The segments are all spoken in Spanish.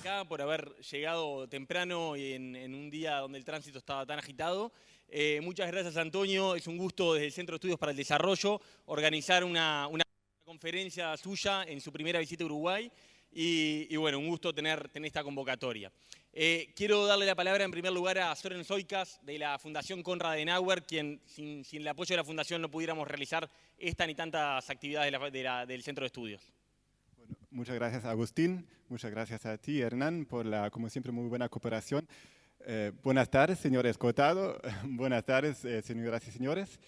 acá, por haber llegado temprano y en un día donde el tránsito estaba tan agitado. Muchas gracias, Antonio. Es un gusto desde el Centro de Estudios para el Desarrollo organizar una conferencia suya en su primera visita a Uruguay. Y bueno, un gusto tener esta convocatoria. Quiero darle la palabra en primer lugar a Soren Soikas de la Fundación Konrad Adenauer, quien sin el apoyo de la Fundación no pudiéramos realizar esta ni tantas actividades del Centro de Estudios. Bueno, muchas gracias, Agustín. Muchas gracias a ti, Hernán, por la, como siempre, muy buena cooperación. Buenas tardes, señor Escotado. Buenas tardes, señoras y señores.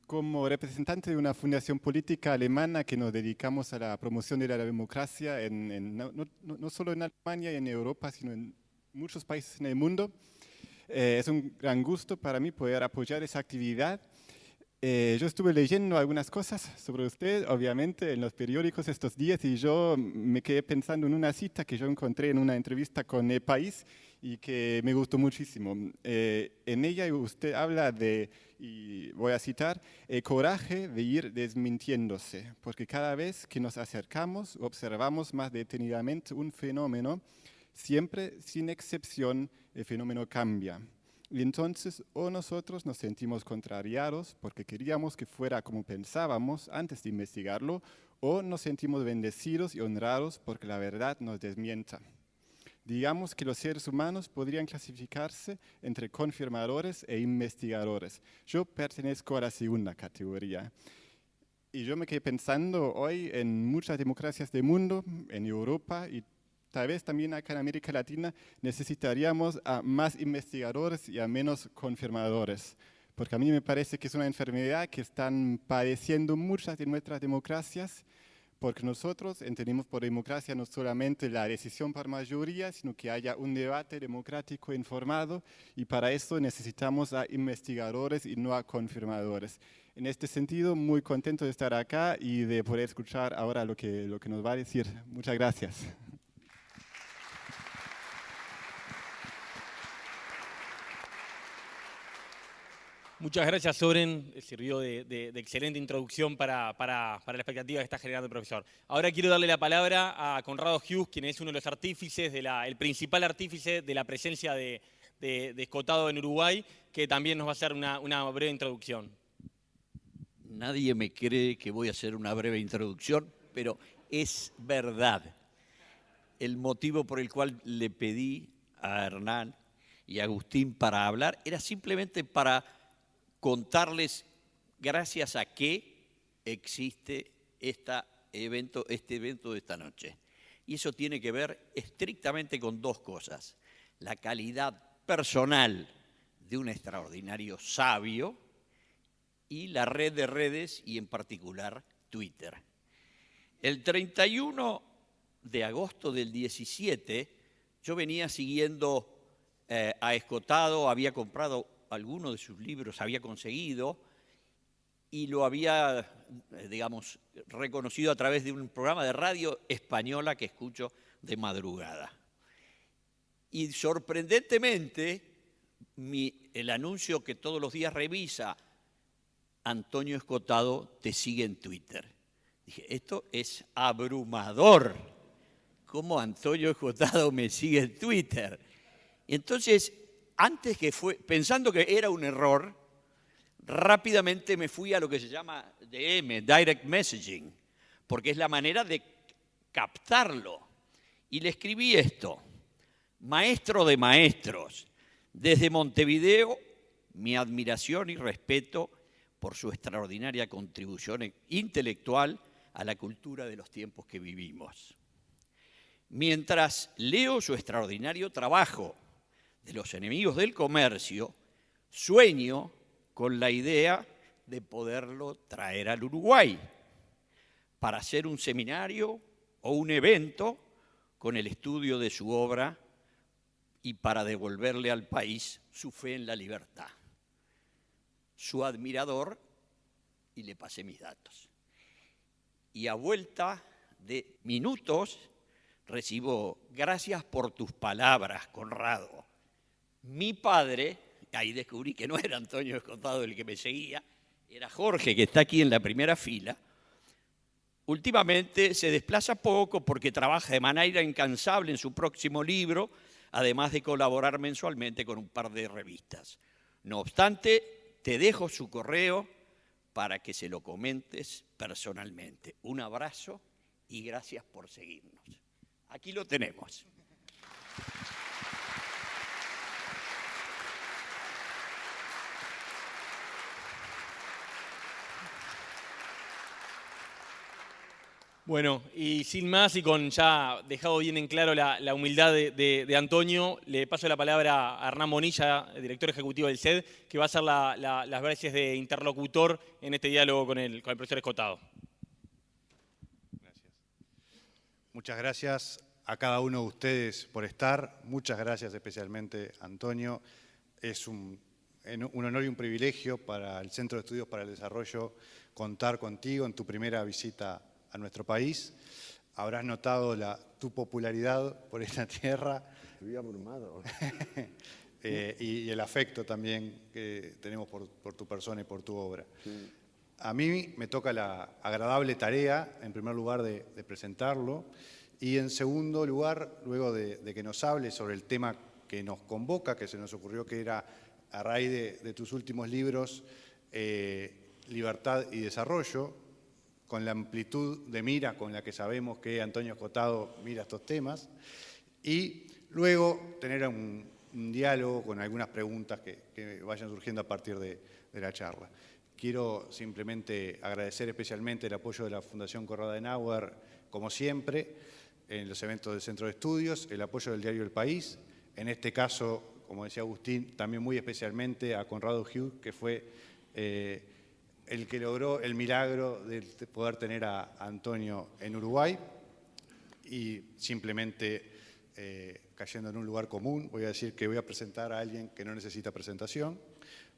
Como representante de una fundación política alemana que nos dedicamos a la promoción de la democracia no solo en Alemania y en Europa, sino en muchos países en el mundo, es un gran gusto para mí poder apoyar esa actividad. Yo estuve leyendo algunas cosas sobre usted, obviamente, en los periódicos estos días, y yo me quedé pensando en una cita que yo encontré en una entrevista con El País y que me gustó muchísimo. En ella usted habla de, y voy a citar, el coraje de ir desmintiéndose, porque cada vez que nos acercamos, observamos más detenidamente un fenómeno, siempre, sin excepción, el fenómeno cambia. Y entonces o nosotros nos sentimos contrariados porque queríamos que fuera como pensábamos antes de investigarlo, o nos sentimos bendecidos y honrados porque la verdad nos desmienta. Digamos que los seres humanos podrían clasificarse entre confirmadores e investigadores. Yo pertenezco a la segunda categoría. Y yo me quedé pensando hoy en muchas democracias del mundo, en Europa y tal vez también acá en América Latina necesitaríamos a más investigadores y a menos confirmadores, porque a mí me parece que es una enfermedad que están padeciendo muchas de nuestras democracias, porque nosotros entendemos por democracia no solamente la decisión por mayoría, sino que haya un debate democrático informado, y para eso necesitamos a investigadores y no a confirmadores. En este sentido, muy contento de estar acá y de poder escuchar ahora lo que nos va a decir. Muchas gracias. Muchas gracias, Soren. Sirvió de excelente introducción para la expectativa que está generando el profesor. Ahora quiero darle la palabra a Conrado Hughes, quien es uno de los artífices, el principal artífice de la presencia de Escotado en Uruguay, que también nos va a hacer una breve introducción. Nadie me cree que voy a hacer una breve introducción, pero es verdad. El motivo por el cual le pedí a Hernán y a Agustín para hablar era simplemente para contarles gracias a qué existe este evento de esta noche. Y eso tiene que ver estrictamente con dos cosas: la calidad personal de un extraordinario sabio y la red de redes, y en particular Twitter. El 31 de agosto del 17 yo venía siguiendo a Escotado, había comprado algunos de sus libros, había conseguido, y lo había, digamos, reconocido a través de un programa de radio española que escucho de madrugada. Y sorprendentemente, el anuncio que todos los días revisa, Antonio Escotado te sigue en Twitter. Dije, esto es abrumador. ¿Cómo Antonio Escotado me sigue en Twitter? Y entonces, pensando que era un error, rápidamente me fui a lo que se llama DM, Direct Messaging, porque es la manera de captarlo. Y le escribí esto: maestro de maestros, desde Montevideo, mi admiración y respeto por su extraordinaria contribución intelectual a la cultura de los tiempos que vivimos. Mientras leo su extraordinario trabajo de los enemigos del comercio, sueño con la idea de poderlo traer al Uruguay para hacer un seminario o un evento con el estudio de su obra y para devolverle al país su fe en la libertad. Su admirador, y le pasé mis datos. Y a vuelta de minutos recibo: gracias por tus palabras, Conrado. Mi padre, ahí descubrí que no era Antonio Escotado el que me seguía, era Jorge, que está aquí en la primera fila, Últimamente se desplaza poco porque trabaja de manera incansable en su próximo libro, además de colaborar mensualmente con un par de revistas. No obstante, te dejo su correo para que se lo comentes personalmente. Un abrazo y gracias por seguirnos. Aquí lo tenemos. Bueno, y sin más y con ya dejado bien en claro la humildad de Antonio, le paso la palabra a Hernán Bonilla, director ejecutivo del CED, que va a hacer las veces de interlocutor en este diálogo con el profesor Escotado. Gracias. Muchas gracias a cada uno de ustedes por estar. Muchas gracias especialmente, Antonio. Es un honor y un privilegio para el Centro de Estudios para el Desarrollo contar contigo en tu primera visita a nuestro país. Habrás notado tu popularidad por esta tierra. Estoy abrumado. Y el afecto también que tenemos por tu persona y por tu obra. Sí. A mí me toca la agradable tarea, en primer lugar, de presentarlo, y en segundo lugar, luego de que nos hable sobre el tema que nos convoca, que se nos ocurrió que era a raíz de tus últimos libros, Libertad y Desarrollo, con la amplitud de mira con la que sabemos que Antonio Escotado mira estos temas, y luego tener un diálogo con algunas preguntas que vayan surgiendo a partir de la charla. Quiero simplemente agradecer especialmente el apoyo de la Fundación Konrad Adenauer, como siempre, en los eventos del Centro de Estudios, el apoyo del diario El País, en este caso, como decía Agustín, también muy especialmente a Conrado Hughes, que fue el que logró el milagro de poder tener a Antonio en Uruguay. Y simplemente, cayendo en un lugar común, voy a decir que voy a presentar a alguien que no necesita presentación,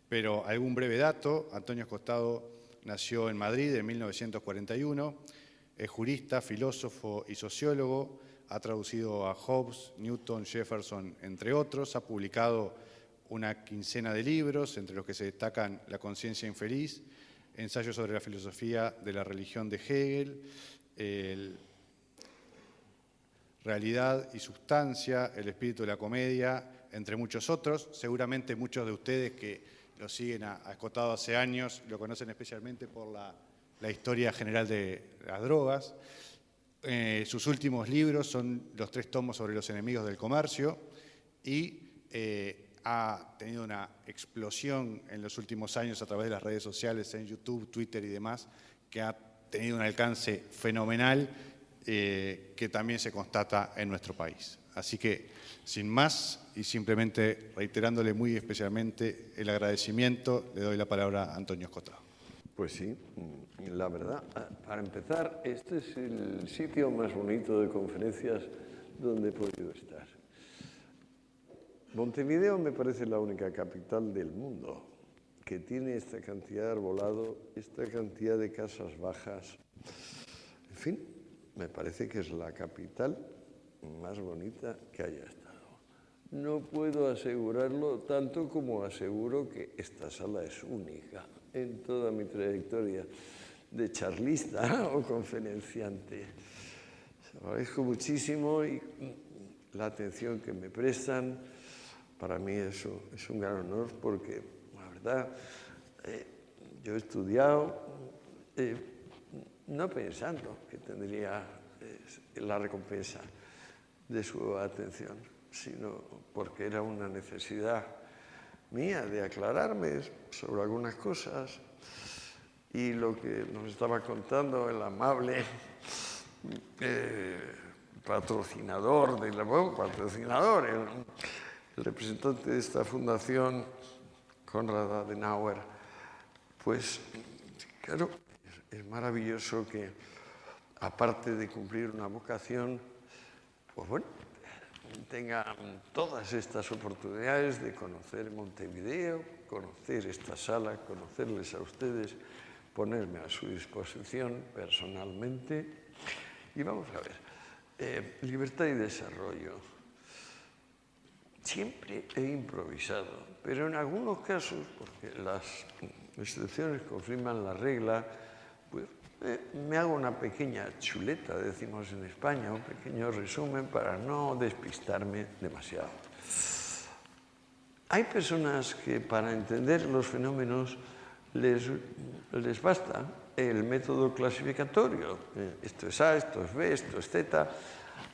pero algún breve dato. Antonio Escotado nació en Madrid en 1941, es jurista, filósofo y sociólogo, ha traducido a Hobbes, Newton, Jefferson, entre otros, ha publicado una quincena de libros, entre los que se destacan La conciencia infeliz, Ensayo sobre la filosofía de la religión de Hegel, Realidad y sustancia, El espíritu de la comedia, entre muchos otros. Seguramente muchos de ustedes que lo siguen a Escotado hace años lo conocen especialmente por la historia general de las drogas. Sus últimos libros son los 3 tomos sobre los enemigos del comercio y ha tenido una explosión en los últimos años a través de las redes sociales, en YouTube, Twitter y demás, que ha tenido un alcance fenomenal que también se constata en nuestro país. Así que, sin más, y simplemente reiterándole muy especialmente el agradecimiento, le doy la palabra a Antonio Escotado. Pues sí, la verdad, para empezar, este es el sitio más bonito de conferencias donde he podido estar. Montevideo me parece la única capital del mundo que tiene esta cantidad de arbolado, esta cantidad de casas bajas. En fin, me parece que es la capital más bonita que haya estado. No puedo asegurarlo tanto como aseguro que esta sala es única en toda mi trayectoria de charlista o conferenciante. Les agradezco muchísimo y la atención que me prestan. Para mí eso es un gran honor porque, la verdad, yo he estudiado no pensando que tendría la recompensa de su atención, sino porque era una necesidad mía de aclararme sobre algunas cosas. Y lo que nos estaba contando el amable patrocinador, el representante de esta fundación, Konrad Adenauer, pues claro, es maravilloso que, aparte de cumplir una vocación, pues bueno, tengan todas estas oportunidades de conocer Montevideo, conocer esta sala, conocerles a ustedes, ponerme a su disposición personalmente. Y vamos a ver, libertad y desarrollo. Siempre he improvisado, pero en algunos casos, porque las excepciones confirman la regla, pues me hago una pequeña chuleta, decimos en España, un pequeño resumen para no despistarme demasiado. Hay personas que para entender los fenómenos les basta el método clasificatorio. Esto es A, esto es B, esto es Z,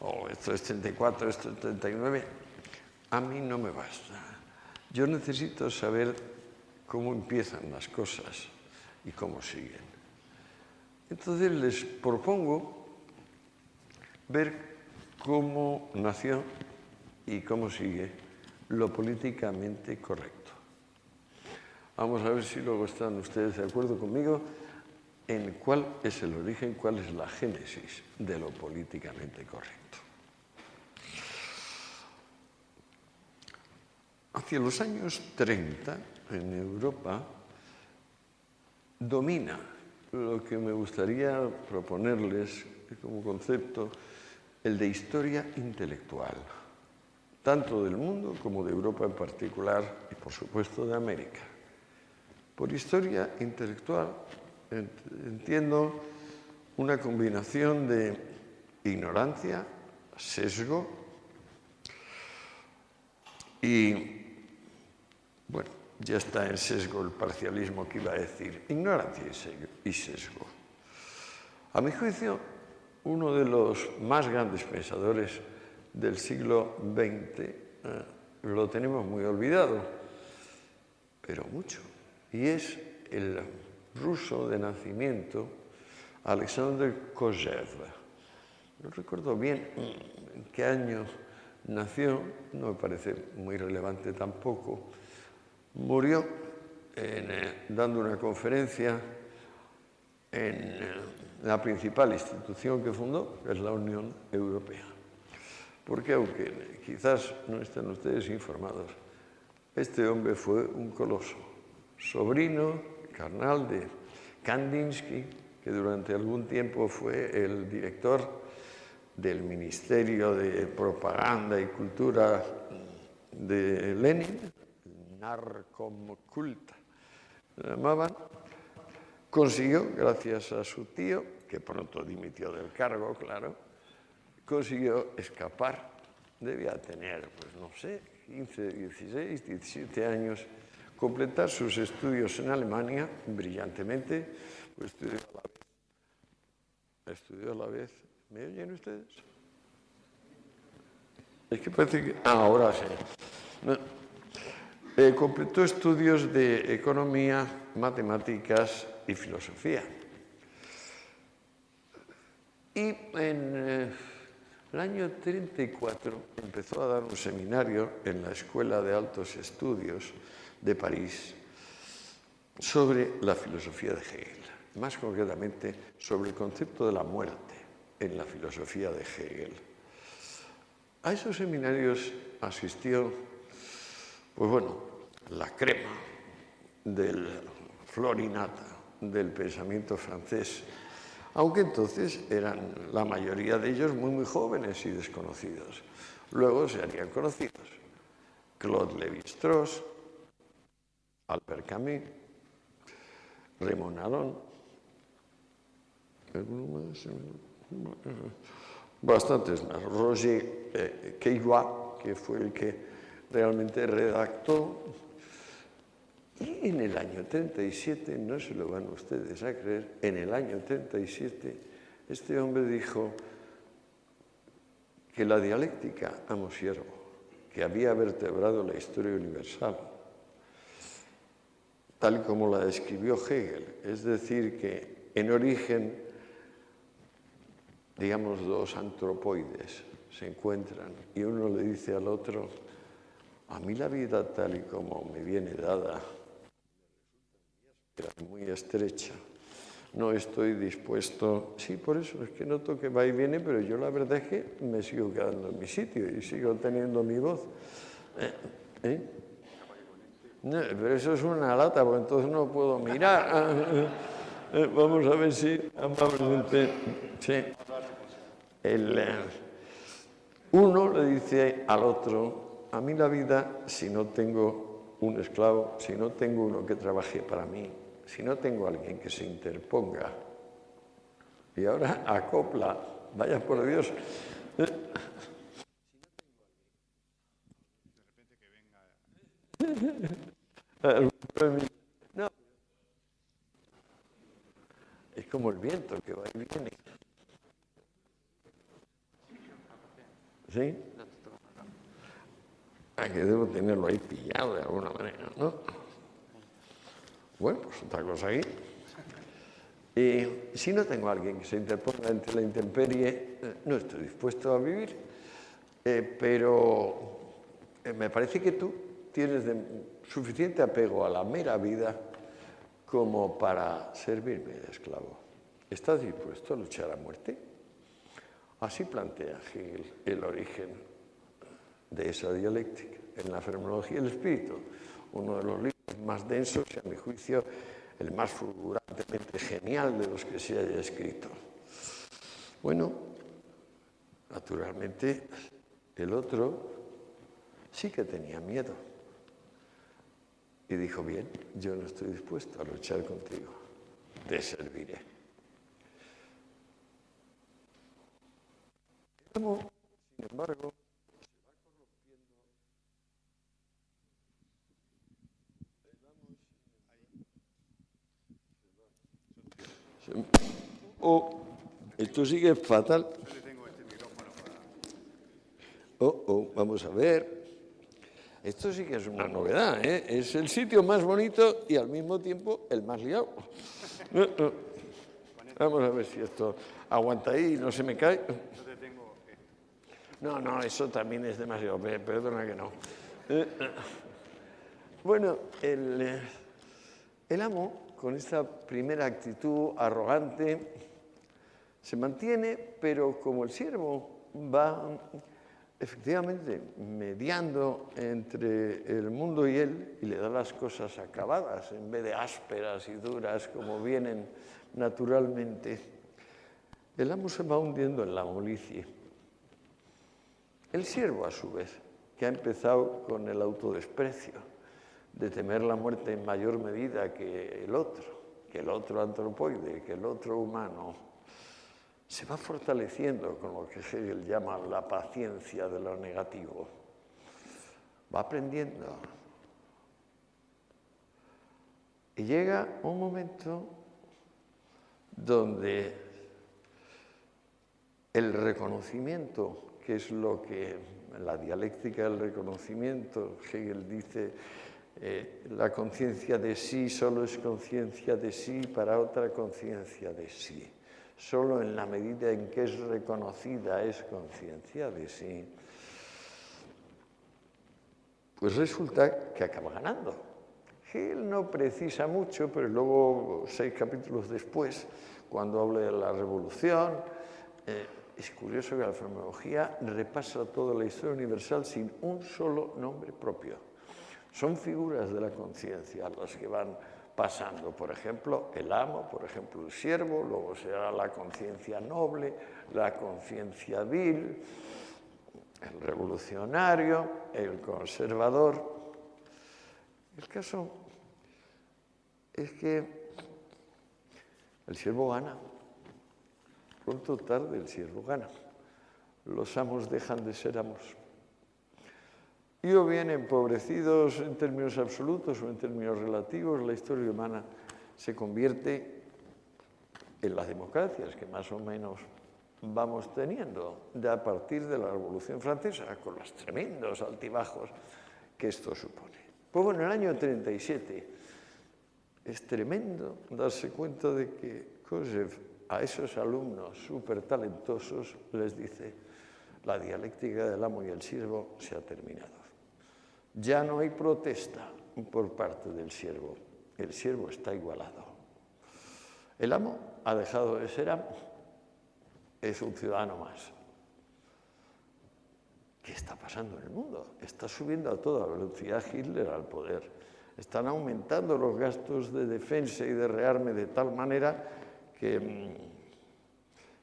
o esto es 34, esto es 39. A mí no me basta. Yo necesito saber cómo empiezan las cosas y cómo siguen. Entonces les propongo ver cómo nació y cómo sigue lo políticamente correcto. Vamos a ver si luego están ustedes de acuerdo conmigo en cuál es el origen, cuál es la génesis de lo políticamente correcto. Hacia los años 30, en Europa, domina lo que me gustaría proponerles como concepto, el de historia intelectual, tanto del mundo como de Europa en particular y, por supuesto, de América. Por historia intelectual entiendo una combinación de ignorancia, sesgo y, bueno, ya está en sesgo el parcialismo que iba a decir, ignorancia y sesgo. A mi juicio, uno de los más grandes pensadores del siglo XX lo tenemos muy olvidado, pero mucho, y es el ruso de nacimiento Alexander Kojève. No recuerdo bien en qué año nació, no me parece muy relevante tampoco. Murió dando una conferencia en la principal institución que fundó, que es la Unión Europea. Porque aunque quizás no estén ustedes informados, este hombre fue un coloso, sobrino carnal de Kandinsky, que durante algún tiempo fue el director del Ministerio de Propaganda y Cultura de Lenin, Narkomkulta, lo llamaban. Consiguió, gracias a su tío, que pronto dimitió del cargo, claro, consiguió escapar. Debía tener, pues no sé, 15, 16, 17 años, completar sus estudios en Alemania brillantemente, pues estudió a la vez. ¿Me oyen ustedes? Es que parece que... ahora sí. Completó estudios de economía, matemáticas y filosofía. Y en el año 34 empezó a dar un seminario en la Escuela de Altos Estudios de París sobre la filosofía de Hegel, más concretamente sobre el concepto de la muerte en la filosofía de Hegel. A esos seminarios asistió, pues bueno, la crema del florinata del pensamiento francés, aunque entonces eran la mayoría de ellos muy jóvenes y desconocidos. Luego se harían conocidos. Claude Lévi-Strauss, Albert Camus, Raymond Aron, bastantes más. Roger Caillois, que fue el que realmente redactó. Y en el año 37, no se lo van ustedes a creer, en el año 37, este hombre dijo que la dialéctica amo siervo, que había vertebrado la historia universal, tal como la describió Hegel, es decir, que en origen, digamos, dos antropoides se encuentran y uno le dice al otro, a mí la vida tal y como me viene dada, muy estrecha, no estoy dispuesto, sí, por eso es que noto que va y viene, pero yo la verdad es que me sigo quedando en mi sitio y sigo teniendo mi voz. No, pero eso es una lata, porque entonces no puedo mirar. Vamos a ver si amablemente... Sí. Uno le dice al otro, a mí la vida, si no tengo un esclavo, si no tengo uno que trabaje para mí, si no tengo alguien que se interponga, Y ahora acopla, vaya por Dios. No. Es como el viento que va y viene. ¿Sí? Que debo tenerlo ahí pillado de alguna manera, ¿no? Bueno, pues otra cosa aquí. Si no tengo a alguien que se interponga entre la intemperie, no estoy dispuesto a vivir, pero me parece que tú tienes suficiente apego a la mera vida como para servirme de esclavo. ¿Estás dispuesto a luchar a muerte? Así plantea Hegel el origen de esa dialéctica en la fenomenología del espíritu, uno de los libros más densos y, a mi juicio, el más fulgurantemente genial de los que se haya escrito. Bueno, naturalmente, el otro sí que tenía miedo. Y dijo, bien, yo no estoy dispuesto a luchar contigo, te serviré. Sin embargo, esto sigue fatal. Vamos a ver. Esto sí que es una novedad, ¿eh? Es el sitio más bonito y al mismo tiempo el más liado. Vamos a ver si esto aguanta ahí y no se me cae. No, eso también es demasiado. Perdona que no. Bueno, el amo, con esta primera actitud arrogante, se mantiene, pero como el siervo va efectivamente mediando entre el mundo y él y le da las cosas acabadas en vez de ásperas y duras como vienen naturalmente, el amo se va hundiendo en la molicie. El siervo, a su vez, que ha empezado con el autodesprecio, de temer la muerte en mayor medida que el otro antropoide, que el otro humano, se va fortaleciendo con lo que Hegel llama la paciencia de lo negativo. Va aprendiendo. Y llega un momento donde el reconocimiento, que es lo que la dialéctica del reconocimiento, Hegel dice, la conciencia de sí solo es conciencia de sí para otra conciencia de sí. Solo en la medida en que es reconocida es conciencia de sí. Pues resulta que acaba ganando. Hegel no precisa mucho, pero luego, 6 capítulos después, cuando habla de la revolución, es curioso que la fenomenología repasa toda la historia universal sin un solo nombre propio. Son figuras de la conciencia las que van pasando, por ejemplo, el amo, por ejemplo, el siervo, luego será la conciencia noble, la conciencia vil, el revolucionario, el conservador. El caso es que el siervo gana. Pronto o tarde el siervo gana. Los amos dejan de ser amos. Y o bien empobrecidos en términos absolutos o en términos relativos, la historia humana se convierte en las democracias que más o menos vamos teniendo a partir de la Revolución Francesa, con los tremendos altibajos que esto supone. Pues bueno, en el año 37 es tremendo darse cuenta de que Kojève a esos alumnos súper talentosos les dice: la dialéctica del amo y el siervo se ha terminado. Ya no hay protesta por parte del siervo. El siervo está igualado. El amo ha dejado de ser amo. Es un ciudadano más. ¿Qué está pasando en el mundo? Está subiendo a toda velocidad Hitler al poder. Están aumentando los gastos de defensa y de rearme de tal manera que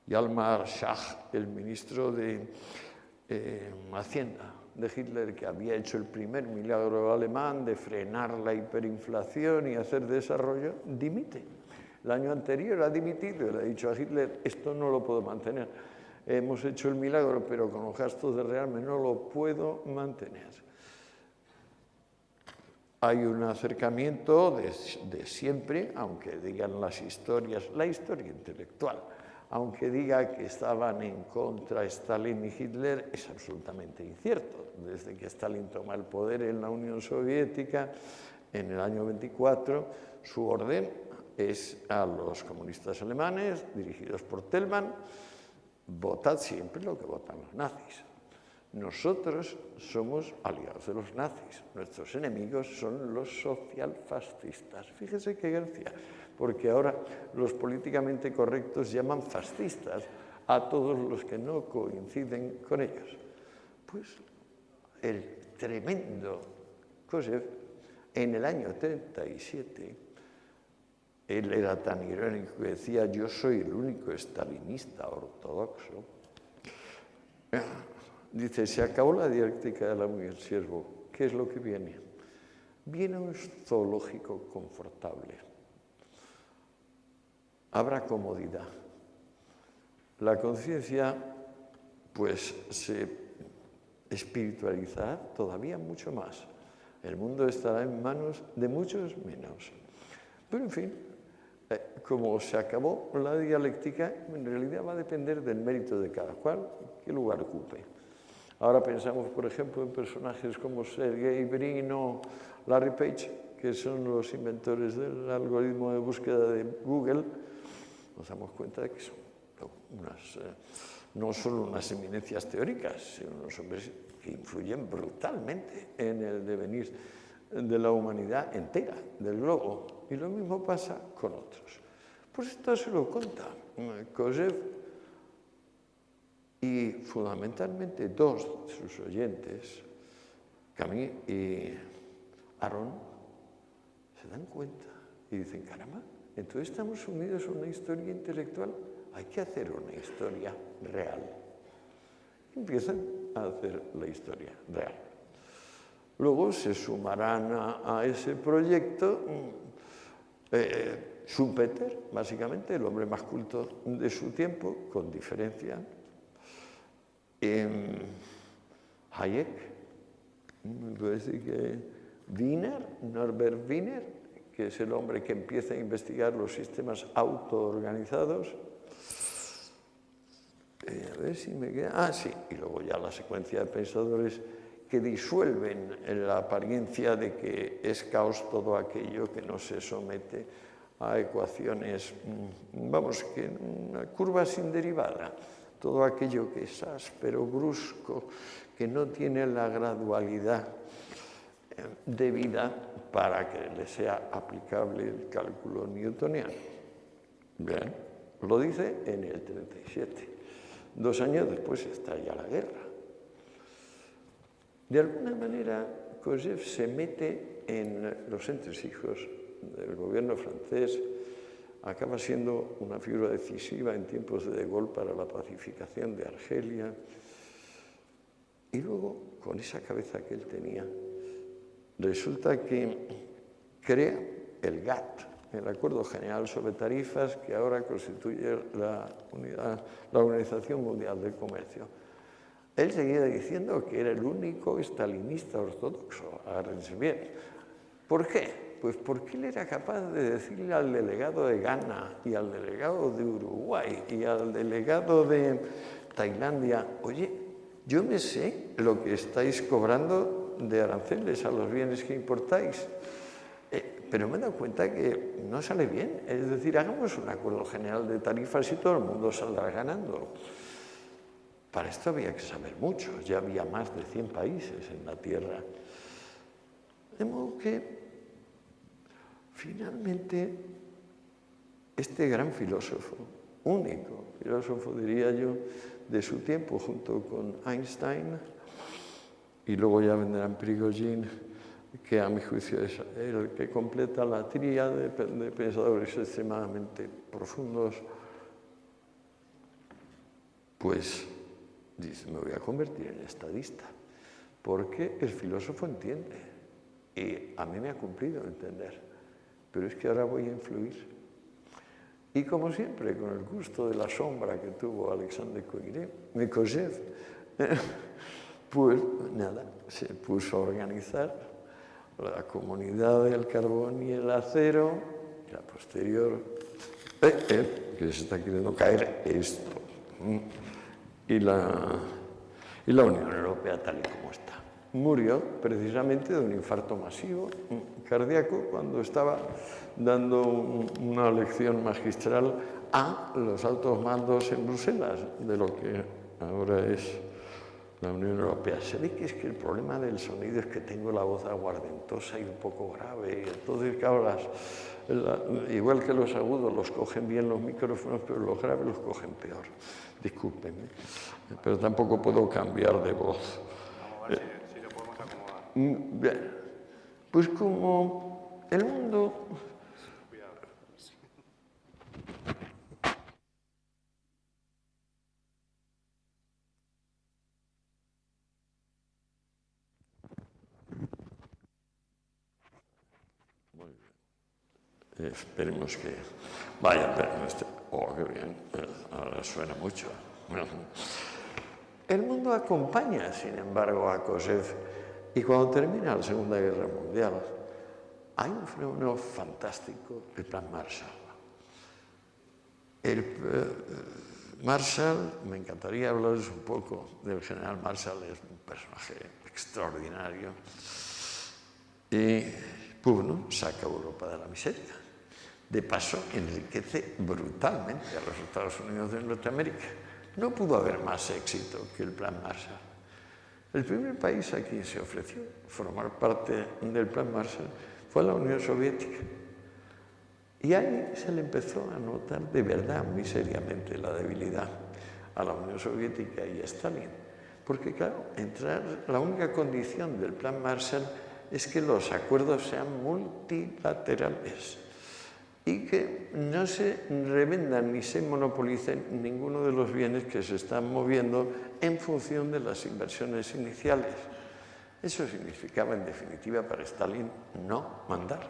Hjalmar Schacht, el ministro de Hacienda de Hitler, que había hecho el primer milagro alemán de frenar la hiperinflación y hacer desarrollo, dimite. El año anterior ha dimitido y le ha dicho a Hitler, esto no lo puedo mantener. Hemos hecho el milagro, pero con los gastos de Realme no lo puedo mantener. Hay un acercamiento de siempre, aunque digan las historias, la historia intelectual, aunque diga que estaban en contra Stalin y Hitler, es absolutamente incierto. Desde que Stalin toma el poder en la Unión Soviética, en el año 24, su orden es a los comunistas alemanes, dirigidos por Thälmann, votad siempre lo que votan los nazis. Nosotros somos aliados de los nazis, nuestros enemigos son los socialfascistas. Fíjese qué gracia, porque ahora los políticamente correctos llaman fascistas a todos los que no coinciden con ellos. Pues el tremendo Kozev, en el año 37, él era tan irónico que decía, yo soy el único estalinista ortodoxo. Dice, se acabó la dialéctica de la mujer siervo. ¿Qué es lo que viene? Viene un zoológico confortable. Habrá comodidad. La conciencia, pues, se espiritualizará todavía mucho más. El mundo estará en manos de muchos menos. Pero, en fin, como se acabó la dialéctica, en realidad va a depender del mérito de cada cual, qué lugar ocupe. Ahora pensamos, por ejemplo, en personajes como Sergey Brin o Larry Page, que son los inventores del algoritmo de búsqueda de Google. Nos damos cuenta de que son no solo unas eminencias teóricas, sino unos hombres que influyen brutalmente en el devenir de la humanidad entera, del globo. Y lo mismo pasa con otros. Pues esto se lo cuenta Kozev. Y fundamentalmente dos de sus oyentes, Camille y Aaron, se dan cuenta y dicen, caramba, entonces estamos sumidos en una historia intelectual, hay que hacer una historia real. Y empiezan a hacer la historia real. Luego se sumarán a ese proyecto Schumpeter, básicamente, el hombre más culto de su tiempo, con diferencia. Hayek, me parece que Norbert Wiener, que es el hombre que empieza a investigar los sistemas autoorganizados. A ver si me queda... Ah, sí, y luego ya la secuencia de pensadores que disuelven la apariencia de que es caos todo aquello que no se somete a ecuaciones, vamos, que una curva sin derivada. Todo aquello que es áspero, brusco, que no tiene la gradualidad debida para que le sea aplicable el cálculo newtoniano. Bien, lo dice en el 37. 2 años después estalla la guerra. De alguna manera, Kozev se mete en los entresijos del gobierno francés, acaba siendo una figura decisiva en tiempos de Gaulle para la pacificación de Argelia. Y luego, con esa cabeza que él tenía, resulta que crea el GATT, el Acuerdo General sobre Tarifas, que ahora constituye la Organización Mundial del Comercio. Él seguía diciendo que era el único estalinista ortodoxo, agárrense bien. ¿Por qué? Pues porque él era capaz de decirle al delegado de Ghana y al delegado de Uruguay y al delegado de Tailandia, oye, yo me sé lo que estáis cobrando de aranceles a los bienes que importáis, pero me he dado cuenta que no sale bien. Es decir, hagamos un acuerdo general de tarifas y todo el mundo saldrá ganando. Para esto había que saber mucho, ya había más de 100 países en la Tierra. De modo que finalmente, este gran filósofo, único filósofo, diría yo, de su tiempo, junto con Einstein, y luego ya vendrán Prigogine, que a mi juicio es el que completa la tríade de pensadores extremadamente profundos, pues dice, me voy a convertir en estadista, porque el filósofo entiende, y a mí me ha cumplido entender. Pero es que ahora voy a influir. Y como siempre, con el gusto de la sombra que tuvo Alexander Kojève, pues nada, se puso a organizar la Comunidad del Carbón y el Acero, y la posterior, que se está queriendo caer esto, y la Unión Europea tal y como está. Murió precisamente de un infarto masivo cardíaco cuando estaba dando una lección magistral a los altos mandos en Bruselas de lo que ahora es la Unión Europea. Se ve que es que el problema del sonido es que tengo la voz aguardentosa y un poco grave, y entonces, claro, igual que los agudos los cogen bien los micrófonos, pero los graves los cogen peor. Discúlpenme, pero tampoco puedo cambiar de voz. Vamos a ver si lo podemos acomodar. Bien, pues como el mundo... Muy bien. Esperemos que vaya, pero oh, qué bien, ahora suena mucho. El mundo acompaña, sin embargo, a Kojève, y cuando termina la Segunda Guerra Mundial, hay un fenómeno fantástico, el Plan Marshall. Marshall, me encantaría hablarles un poco del general Marshall, es un personaje extraordinario, y pues, ¿no?, saca a Europa de la miseria. De paso, enriquece brutalmente a los Estados Unidos de Norteamérica. No pudo haber más éxito que el Plan Marshall. El primer país a quien se ofreció formar parte del Plan Marshall fue la Unión Soviética. Y ahí se le empezó a notar de verdad muy seriamente la debilidad a la Unión Soviética y a Stalin. Porque, claro, la única condición del Plan Marshall es que los acuerdos sean multilaterales y que no se revendan ni se monopolicen ninguno de los bienes que se están moviendo en función de las inversiones iniciales. Eso significaba, en definitiva, para Stalin no mandar.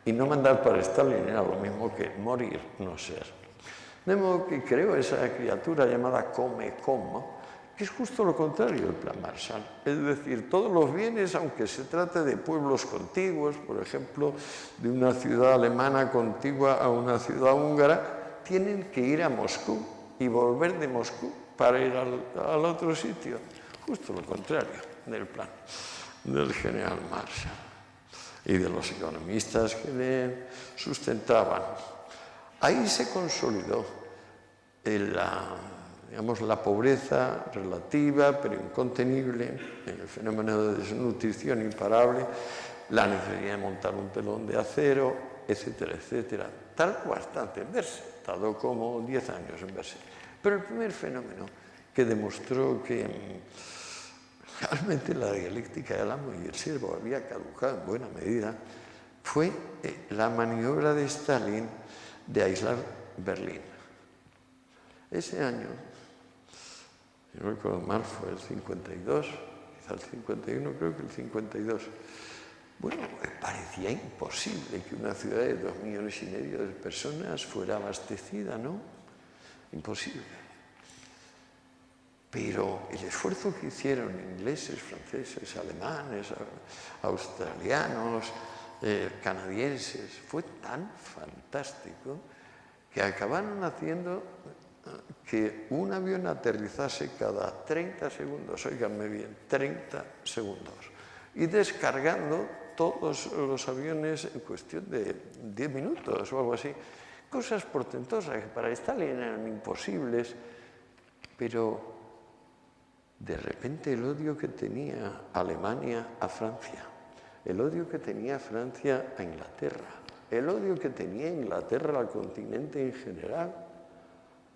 Y no mandar para Stalin era lo mismo que morir, no ser. De modo que creó esa criatura llamada Comecom, que es justo lo contrario del Plan Marshall. Es decir, todos los bienes, aunque se trate de pueblos contiguos, por ejemplo, de una ciudad alemana contigua a una ciudad húngara, tienen que ir a Moscú y volver de Moscú para ir al otro sitio. Justo lo contrario del plan del general Marshall y de los economistas que le sustentaban. Ahí se consolidó la pobreza relativa, pero incontenible, el fenómeno de desnutrición imparable, la necesidad de montar un telón de acero, etcétera, etcétera. Tardó bastante en verse, tardó como 10 años en verse. Pero el primer fenómeno que demostró que realmente la dialéctica del amo y el siervo había caducado en buena medida fue la maniobra de Stalin de aislar Berlín. Ese año, si no recuerdo mal, fue el 52, quizá el 51, creo que el 52. Bueno, parecía imposible que una ciudad de 2,5 millones de personas fuera abastecida, ¿no? Imposible. Pero el esfuerzo que hicieron ingleses, franceses, alemanes, australianos, canadienses, fue tan fantástico que acabaron haciendo que un avión aterrizase cada 30 segundos, óiganme bien, 30 segundos, y descargando todos los aviones en cuestión de 10 minutos o algo así. Cosas portentosas que para Stalin eran imposibles, pero de repente el odio que tenía Alemania a Francia, el odio que tenía Francia a Inglaterra, el odio que tenía Inglaterra al continente en general,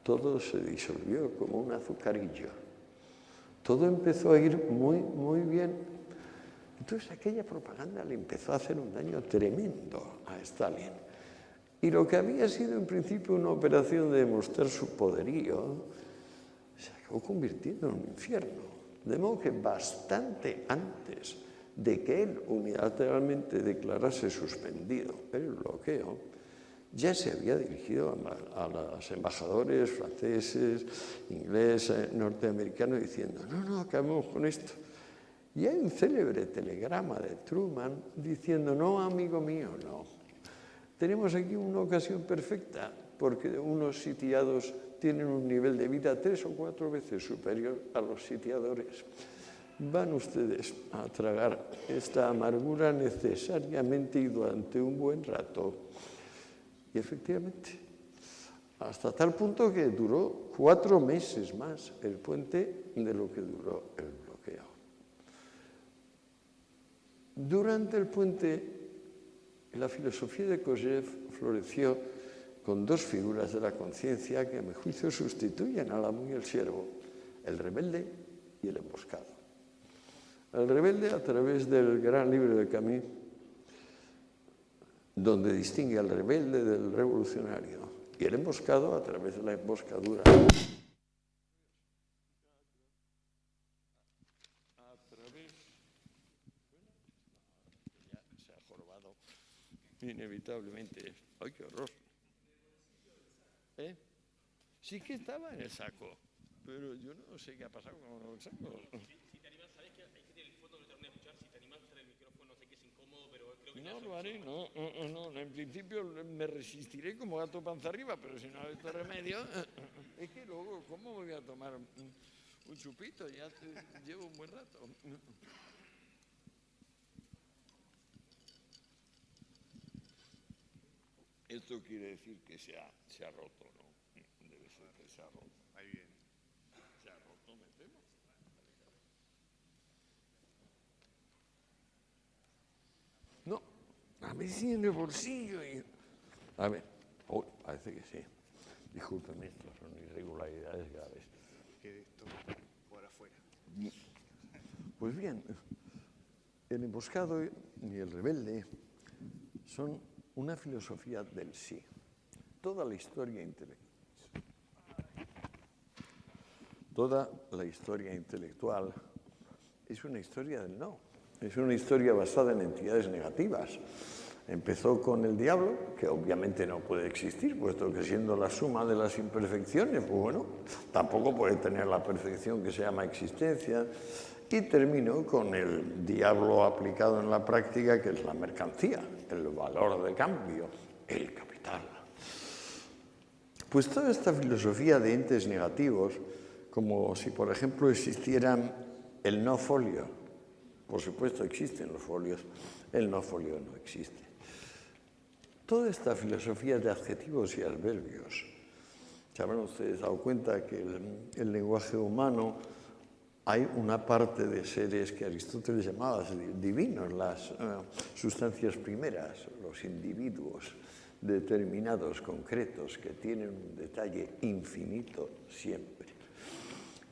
todo se disolvió como un azucarillo. Todo empezó a ir muy, muy bien. Entonces aquella propaganda le empezó a hacer un daño tremendo a Stalin. Y lo que había sido en principio una operación de demostrar su poderío, se acabó convirtiendo en un infierno. De modo que bastante antes de que él unilateralmente declarase suspendido el bloqueo, ya se había dirigido a los embajadores franceses, ingleses, norteamericanos, diciendo, no, acabemos con esto. Y hay un célebre telegrama de Truman diciendo, no, amigo mío, no. Tenemos aquí una ocasión perfecta, porque unos sitiados tienen un nivel de vida 3 o 4 veces superior a los sitiadores. Van ustedes a tragar esta amargura necesariamente y durante un buen rato. Y efectivamente, hasta tal punto que duró 4 meses más el puente de lo que duró el bloqueo. Durante el puente, la filosofía de Kojève floreció con 2 figuras de la conciencia que a mi juicio sustituyen al amo y el siervo, el rebelde y el emboscado. El rebelde a través del gran libro de Camus, donde distingue al rebelde del revolucionario, y el emboscado a través de la emboscadura. Ya se ha jorobado inevitablemente. ¡Ay, qué horror! Sí que estaba en el saco, pero yo no sé qué ha pasado con el saco. Si te animás, sabés que hay gente en el fondo que no termina de escuchar, si te animás a usar el micrófono, sé que es incómodo, pero creo que... No lo haré, no, en principio me resistiré como gato panza arriba, pero si no hay otro remedio, es que luego, ¿cómo me voy a tomar un chupito? Ya llevo un buen rato. Esto quiere decir que se ha roto, ¿no? Debe ser que se ha roto. Ahí viene. Se ha roto, me temo. No, a ver si en el bolsillo. A ver, parece que sí. Discúlpenme, estas son irregularidades graves. Quede esto por afuera. Pues bien, el emboscado y el rebelde son una filosofía del sí. Toda la historia intelectual es una historia del no. Es una historia basada en entidades negativas. Empezó con el diablo, que obviamente no puede existir, puesto que siendo la suma de las imperfecciones, pues bueno, tampoco puede tener la perfección que se llama existencia. Y terminó con el diablo aplicado en la práctica, que es la mercancía, el valor de cambio, el capital. Pues toda esta filosofía de entes negativos, como si por ejemplo existieran el no folio, por supuesto existen los folios, el no folio no existe. Toda esta filosofía de adjetivos y adverbios, se habrán ustedes dado cuenta que el lenguaje humano, hay una parte de seres que Aristóteles llamaba divinos, las sustancias primeras, los individuos determinados, concretos, que tienen un detalle infinito siempre.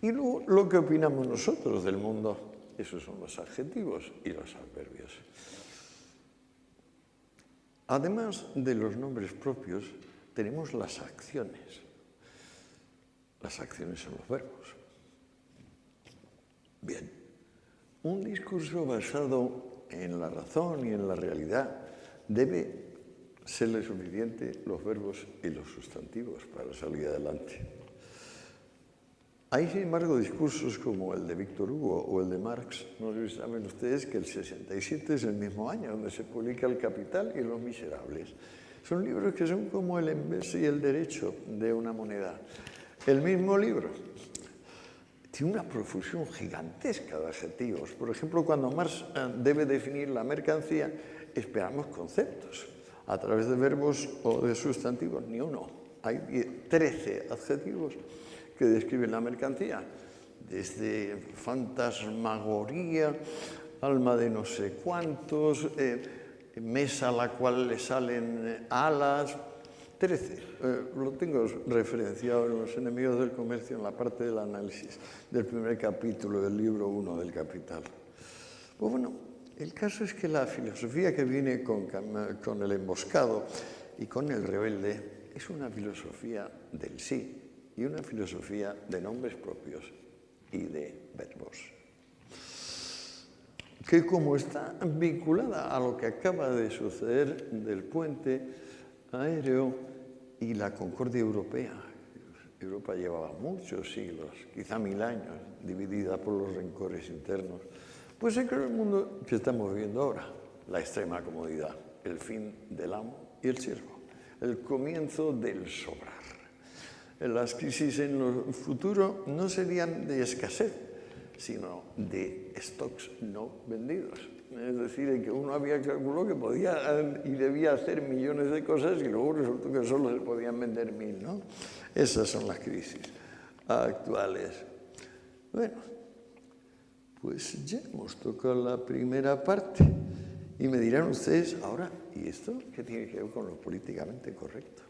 Y luego lo que opinamos nosotros del mundo, esos son los adjetivos y los adverbios. Además de los nombres propios, tenemos las acciones. Las acciones son los verbos. Bien, un discurso basado en la razón y en la realidad debe serle suficiente los verbos y los sustantivos para salir adelante. Hay, sin embargo, discursos como el de Víctor Hugo o el de Marx. No sé si saben ustedes que el 67 es el mismo año donde se publica El Capital y Los Miserables. Son libros que son como el envés y el derecho de una moneda. El mismo libro tiene una profusión gigantesca de adjetivos. Por ejemplo, cuando Marx debe definir la mercancía, esperamos conceptos a través de verbos o de sustantivos, ni uno. Hay 13 adjetivos que describen la mercancía, desde fantasmagoría, alma de no sé cuántos, mesa a la cual le salen alas, 13. Lo tengo referenciado en Los enemigos del comercio en la parte del análisis del primer capítulo del libro 1 del Capital. Pues bueno, el caso es que la filosofía que viene con el emboscado y con el rebelde es una filosofía del sí y una filosofía de nombres propios y de verbos, que como está vinculada a lo que acaba de suceder del puente, aéreo y la concordia europea. Europa llevaba muchos siglos, quizá 1000 años, dividida por los rencores internos. Pues se creó el mundo que estamos viviendo ahora, la extrema comodidad, el fin del amo y el siervo, el comienzo del sobrar. Las crisis en el futuro no serían de escasez, sino de stocks no vendidos. Es decir, que uno había calculado que podía y debía hacer millones de cosas y luego resultó que solo se podían vender 1000, ¿no? Esas son las crisis actuales. Bueno, pues ya hemos tocado la primera parte. Y me dirán ustedes, ahora, ¿y esto qué tiene que ver con lo políticamente correcto?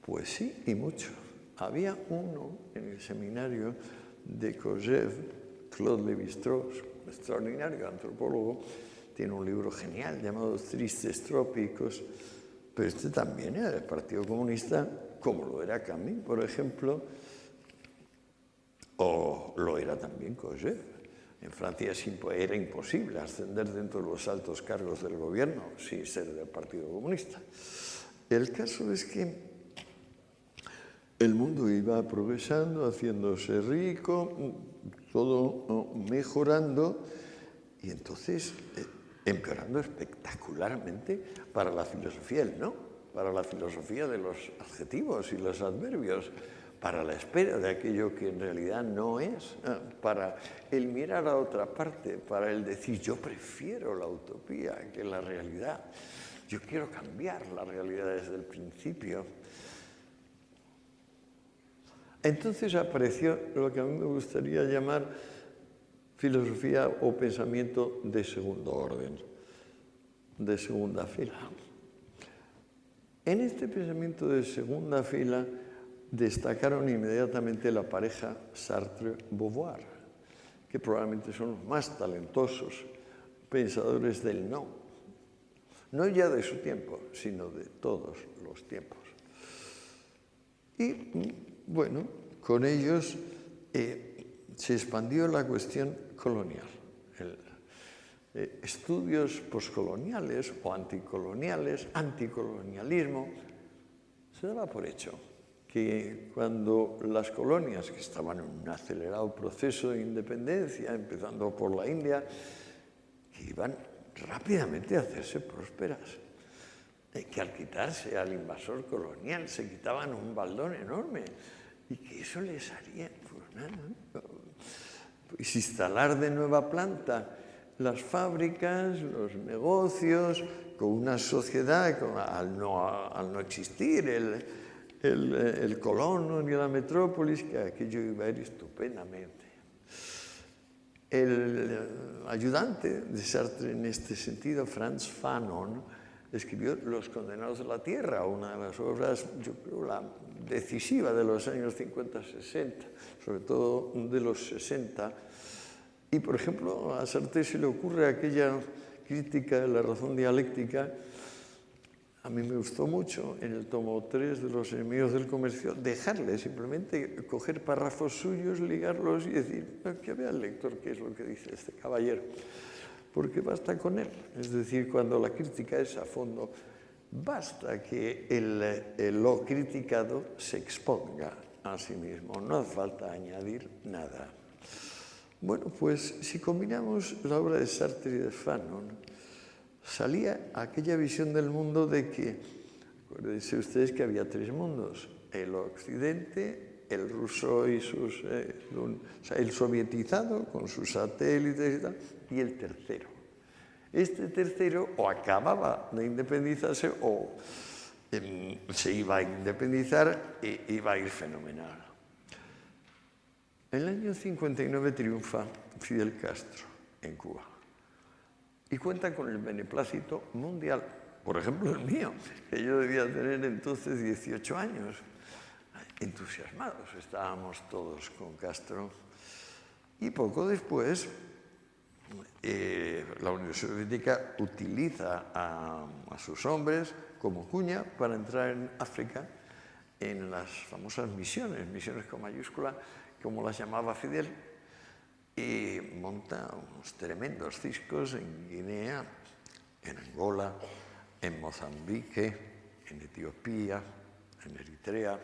Pues sí, y mucho. Había uno en el seminario de Kojève, Claude Lévi-Strauss, extraordinario antropólogo, tiene un libro genial llamado Tristes Trópicos, pero este también era del Partido Comunista, como lo era Camus, por ejemplo, o lo era también Kojève. En Francia era imposible ascender dentro de los altos cargos del gobierno sin ser del Partido Comunista. El caso es que el mundo iba progresando, haciéndose rico, todo mejorando y entonces empeorando espectacularmente para la filosofía del no, para la filosofía de los adjetivos y los adverbios, para la espera de aquello que en realidad no es, para el mirar a otra parte, para el decir yo prefiero la utopía que la realidad, yo quiero cambiar la realidad desde el principio. Entonces apareció lo que a mí me gustaría llamar filosofía o pensamiento de segundo orden, de segunda fila. En este pensamiento de segunda fila destacaron inmediatamente la pareja Sartre-Beauvoir, que probablemente son los más talentosos pensadores del no. No ya de su tiempo, sino de todos los tiempos. Y, bueno, con ellos se expandió la cuestión colonial. Estudios poscoloniales o anticoloniales, anticolonialismo, se daba por hecho que cuando las colonias, que estaban en un acelerado proceso de independencia, empezando por la India, que iban rápidamente a hacerse prósperas, que al quitarse al invasor colonial se quitaban un baldón enorme y que eso les haría, pues nada, pues instalar de nueva planta las fábricas, los negocios, con una sociedad, al no existir el colono ni la metrópolis, que aquello iba a ir estupendamente. El ayudante de Sartre en este sentido, Frantz Fanon, escribió Los condenados de la tierra, una de las obras, yo creo, la decisiva de los años 50-60, sobre todo de los 60. Y, por ejemplo, a Sartre se le ocurre aquella crítica de la razón dialéctica. A mí me gustó mucho, en el tomo 3 de Los enemigos del comercio, dejarle simplemente coger párrafos suyos, ligarlos y decir, que vea el lector qué es lo que dice este caballero, porque basta con él. Es decir, cuando la crítica es a fondo, basta que lo criticado se exponga a sí mismo, no hace falta añadir nada. Bueno, pues si combinamos la obra de Sartre y de Fanon, salía aquella visión del mundo de que, acuérdense ustedes que había tres mundos, el occidente, el ruso y sus, el sovietizado con sus satélites y tal, y el tercero. Este tercero o acababa de independizarse o se iba a independizar e iba a ir fenomenal. En el año 59 triunfa Fidel Castro en Cuba y cuenta con el beneplácito mundial, por ejemplo el mío, que yo debía tener entonces 18 años. Entusiasmados estábamos todos con Castro y poco después la Unión Soviética utiliza a sus hombres como cuña para entrar en África en las famosas misiones con mayúscula, como las llamaba Fidel, y monta unos tremendos ciscos en Guinea, en Angola, en Mozambique, en Etiopía, en Eritrea,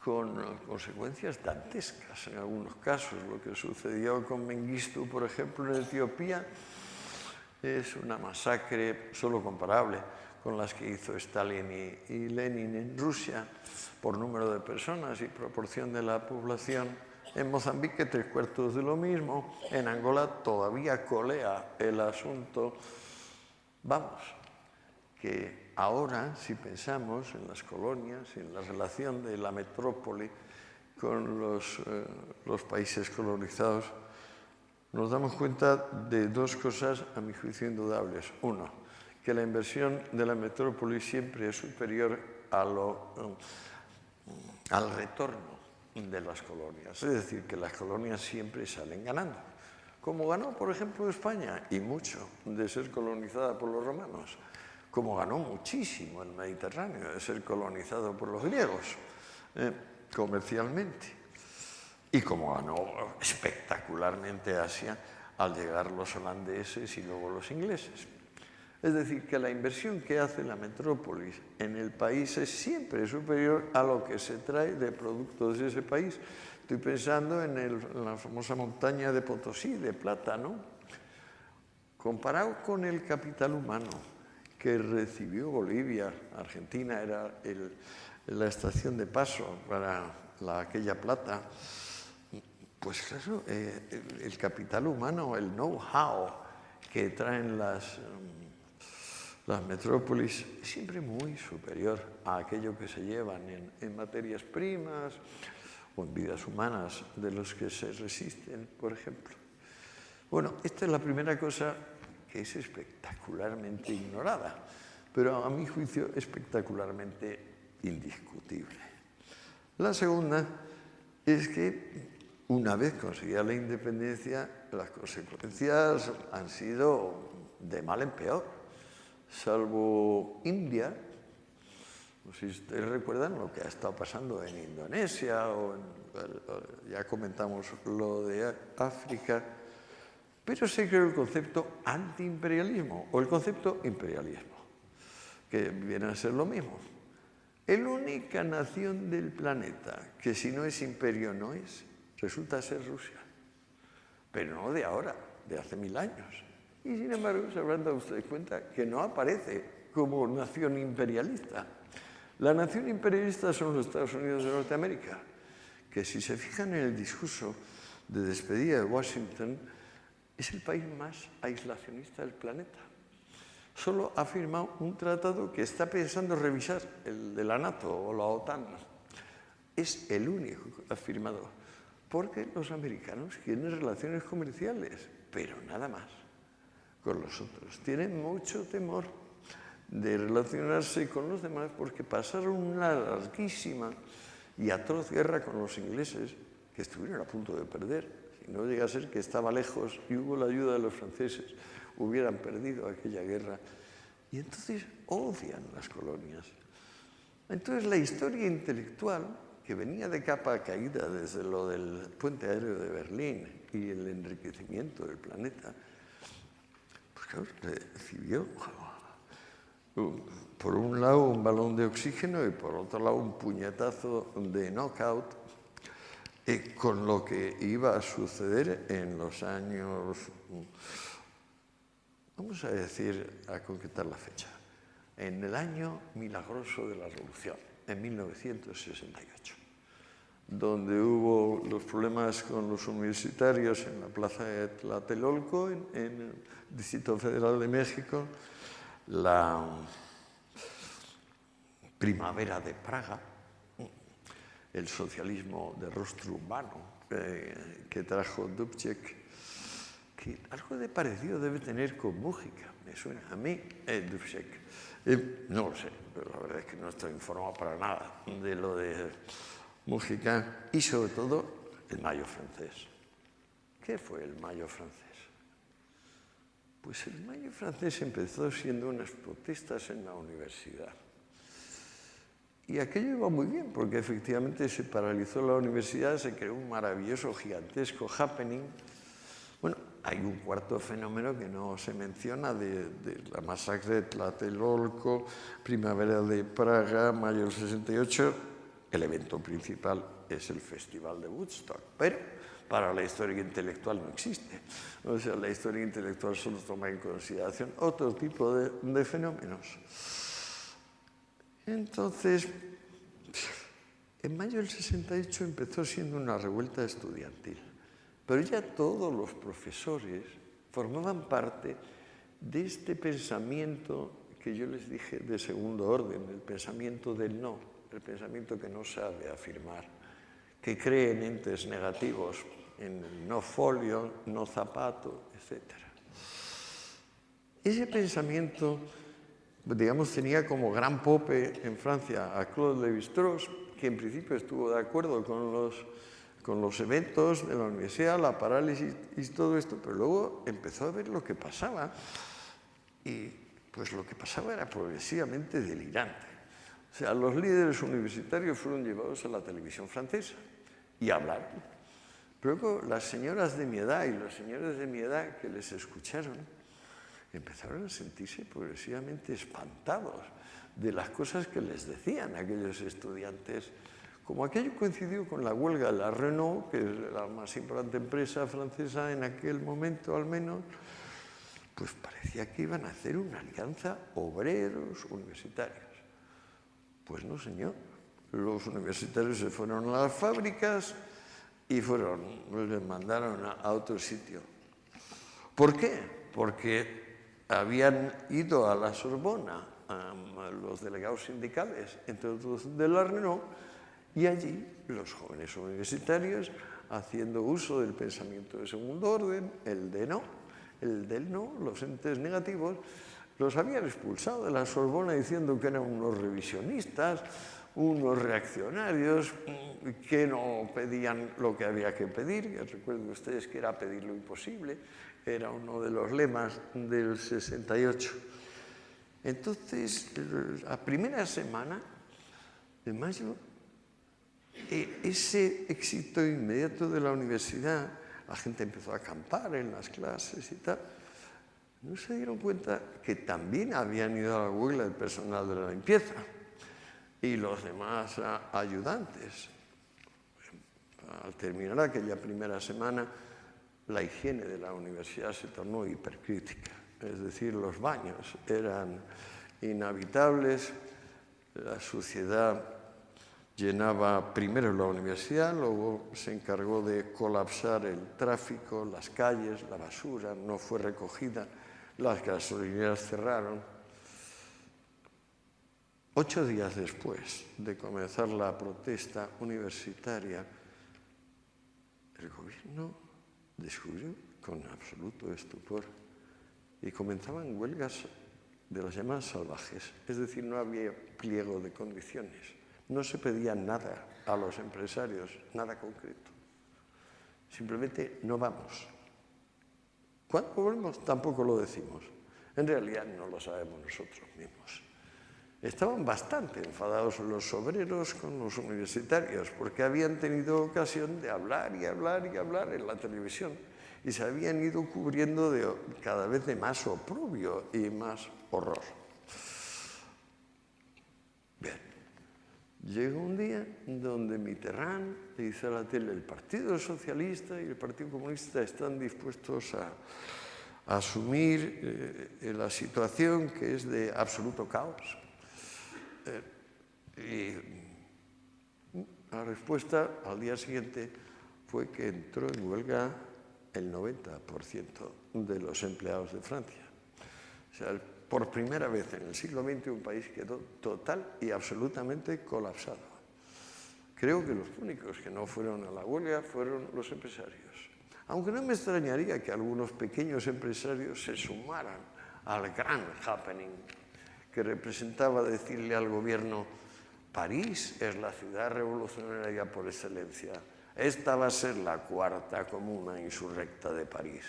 con consecuencias dantescas en algunos casos. Lo que sucedió con Mengistu, por ejemplo, en Etiopía, es una masacre solo comparable con las que hizo Stalin y Lenin en Rusia, por número de personas y proporción de la población. En Mozambique, 3/4 de lo mismo. En Angola todavía colea el asunto. Vamos, que ahora, si pensamos en las colonias, en la relación de la metrópoli con los países colonizados, nos damos cuenta de dos cosas, a mi juicio, indudables. Uno, que la inversión de la metrópoli siempre es superior al retorno de las colonias. Es decir, que las colonias siempre salen ganando. Como ganó, por ejemplo, España, y mucho, de ser colonizada por los romanos. Como ganó muchísimo el Mediterráneo de ser colonizado por los griegos, comercialmente. Y como ganó espectacularmente Asia al llegar los holandeses y luego los ingleses. Es decir, que la inversión que hace la metrópolis en el país es siempre superior a lo que se trae de productos de ese país. Estoy pensando en la famosa montaña de Potosí, de plata, ¿no? Comparado con el capital humano que recibió Bolivia, Argentina era la estación de paso para aquella plata, pues claro, el capital humano, el know-how que traen las metrópolis es siempre muy superior a aquello que se llevan en materias primas o en vidas humanas de los que se resisten, por ejemplo. Bueno, esta es la primera cosa que es espectacularmente ignorada, pero a mi juicio espectacularmente indiscutible. La segunda es que una vez conseguida la independencia, las consecuencias han sido de mal en peor, salvo India. No sé si ustedes recuerdan lo que ha estado pasando en Indonesia, ya comentamos lo de África, pero se creó el concepto antiimperialismo o el concepto imperialismo, que viene a ser lo mismo. La única nación del planeta que si no es imperio no es, resulta ser Rusia. Pero no de ahora, de hace 1000 años. Y sin embargo, se habrán dado ustedes cuenta que no aparece como nación imperialista. La nación imperialista son los Estados Unidos de Norteamérica, que si se fijan en el discurso de despedida de Washington, es el país más aislacionista del planeta. Solo ha firmado un tratado que está pensando revisar, el de la NATO o la OTAN. Es el único que ha firmado, porque los americanos quieren relaciones comerciales, pero nada más con los otros. Tienen mucho temor de relacionarse con los demás porque pasaron una larguísima y atroz guerra con los ingleses que estuvieron a punto de perder. Si no llega a ser que estaba lejos y hubo la ayuda de los franceses, hubieran perdido aquella guerra. Y entonces odian las colonias. Entonces la historia intelectual, que venía de capa caída desde lo del puente aéreo de Berlín y el enriquecimiento del planeta, pues claro, recibió por un lado un balón de oxígeno y por otro lado un puñetazo de knockout con lo que iba a suceder en los años, vamos a decir, a concretar la fecha, en el año milagroso de la Revolución, en 1968, donde hubo los problemas con los universitarios en la plaza de Tlatelolco, en el Distrito Federal de México, la primavera de Praga, el socialismo de rostro humano que trajo Dubček, que algo de parecido debe tener con Mújica, me suena a mí, Dubček. No lo sé, pero la verdad es que no estoy informado para nada de lo de Mújica y sobre todo el Mayo francés. ¿Qué fue el Mayo francés? Pues el Mayo francés empezó siendo unas protestas en la universidad. Y aquello iba muy bien, porque efectivamente se paralizó la universidad, se creó un maravilloso, gigantesco happening. Bueno, hay un cuarto fenómeno que no se menciona de la masacre de Tlatelolco, Primavera de Praga, mayo del 68. El evento principal es el Festival de Woodstock, pero para la historia intelectual no existe. O sea, la historia intelectual solo toma en consideración otro tipo de fenómenos. Entonces, en mayo del 68 empezó siendo una revuelta estudiantil, pero ya todos los profesores formaban parte de este pensamiento que yo les dije de segundo orden, el pensamiento del no, el pensamiento que no sabe afirmar, que cree en entes negativos, en el no folio, no zapato, etc. Ese pensamiento, digamos, tenía como gran pope en Francia a Claude Lévi-Strauss, que en principio estuvo de acuerdo con los eventos de la universidad, la parálisis y todo esto, pero luego empezó a ver lo que pasaba y pues lo que pasaba era progresivamente delirante. O sea, los líderes universitarios fueron llevados a la televisión francesa y hablaron. Pero luego las señoras de mi edad y los señores de mi edad que les escucharon empezaron a sentirse progresivamente espantados de las cosas que les decían aquellos estudiantes. Como aquello coincidió con la huelga de la Renault, que es la más importante empresa francesa en aquel momento al menos, pues parecía que iban a hacer una alianza obreros universitarios. Pues no, señor. Los universitarios se fueron a las fábricas y les mandaron a otro sitio. ¿Por qué? Porque habían ido a la Sorbona los delegados sindicales, entre otros de la Renault, y allí los jóvenes universitarios, haciendo uso del pensamiento de segundo orden, el del no, los entes negativos, los habían expulsado de la Sorbona diciendo que eran unos revisionistas, unos reaccionarios, que no pedían lo que había que pedir. Recuerden ustedes que era pedir lo imposible, era uno de los lemas del 68. Entonces, la primera semana de mayo, ese éxito inmediato de la universidad, la gente empezó a acampar en las clases y tal, no se dieron cuenta que también habían ido a la huelga el personal de la limpieza y los demás ayudantes. Al terminar aquella primera semana, la higiene de la universidad se tornó hipercrítica. Es decir, los baños eran inhabitables, la suciedad llenaba primero la universidad, luego se encargó de colapsar el tráfico, las calles, la basura no fue recogida, las gasolineras cerraron. 8 días después de comenzar la protesta universitaria, el gobierno descubrió con absoluto estupor y comenzaban huelgas de las llamadas salvajes, es decir, no había pliego de condiciones, no se pedía nada a los empresarios, nada concreto, simplemente no vamos. ¿Cuándo volvemos? Tampoco lo decimos, en realidad no lo sabemos nosotros mismos. Estaban bastante enfadados los obreros con los universitarios porque habían tenido ocasión de hablar y hablar y hablar en la televisión y se habían ido cubriendo de cada vez de más oprobio y más horror. Bien, llegó un día donde Mitterrand le dice a la tele: el Partido Socialista y el Partido Comunista están dispuestos a asumir la situación que es de absoluto caos. Y la respuesta al día siguiente fue que entró en huelga el 90% de los empleados de Francia. O sea, por primera vez en el siglo XX un país quedó total y absolutamente colapsado. Creo que los únicos que no fueron a la huelga fueron los empresarios. Aunque no me extrañaría que algunos pequeños empresarios se sumaran al gran happening que representaba decirle al gobierno: París es la ciudad revolucionaria por excelencia. Esta va a ser la cuarta comuna insurrecta de París.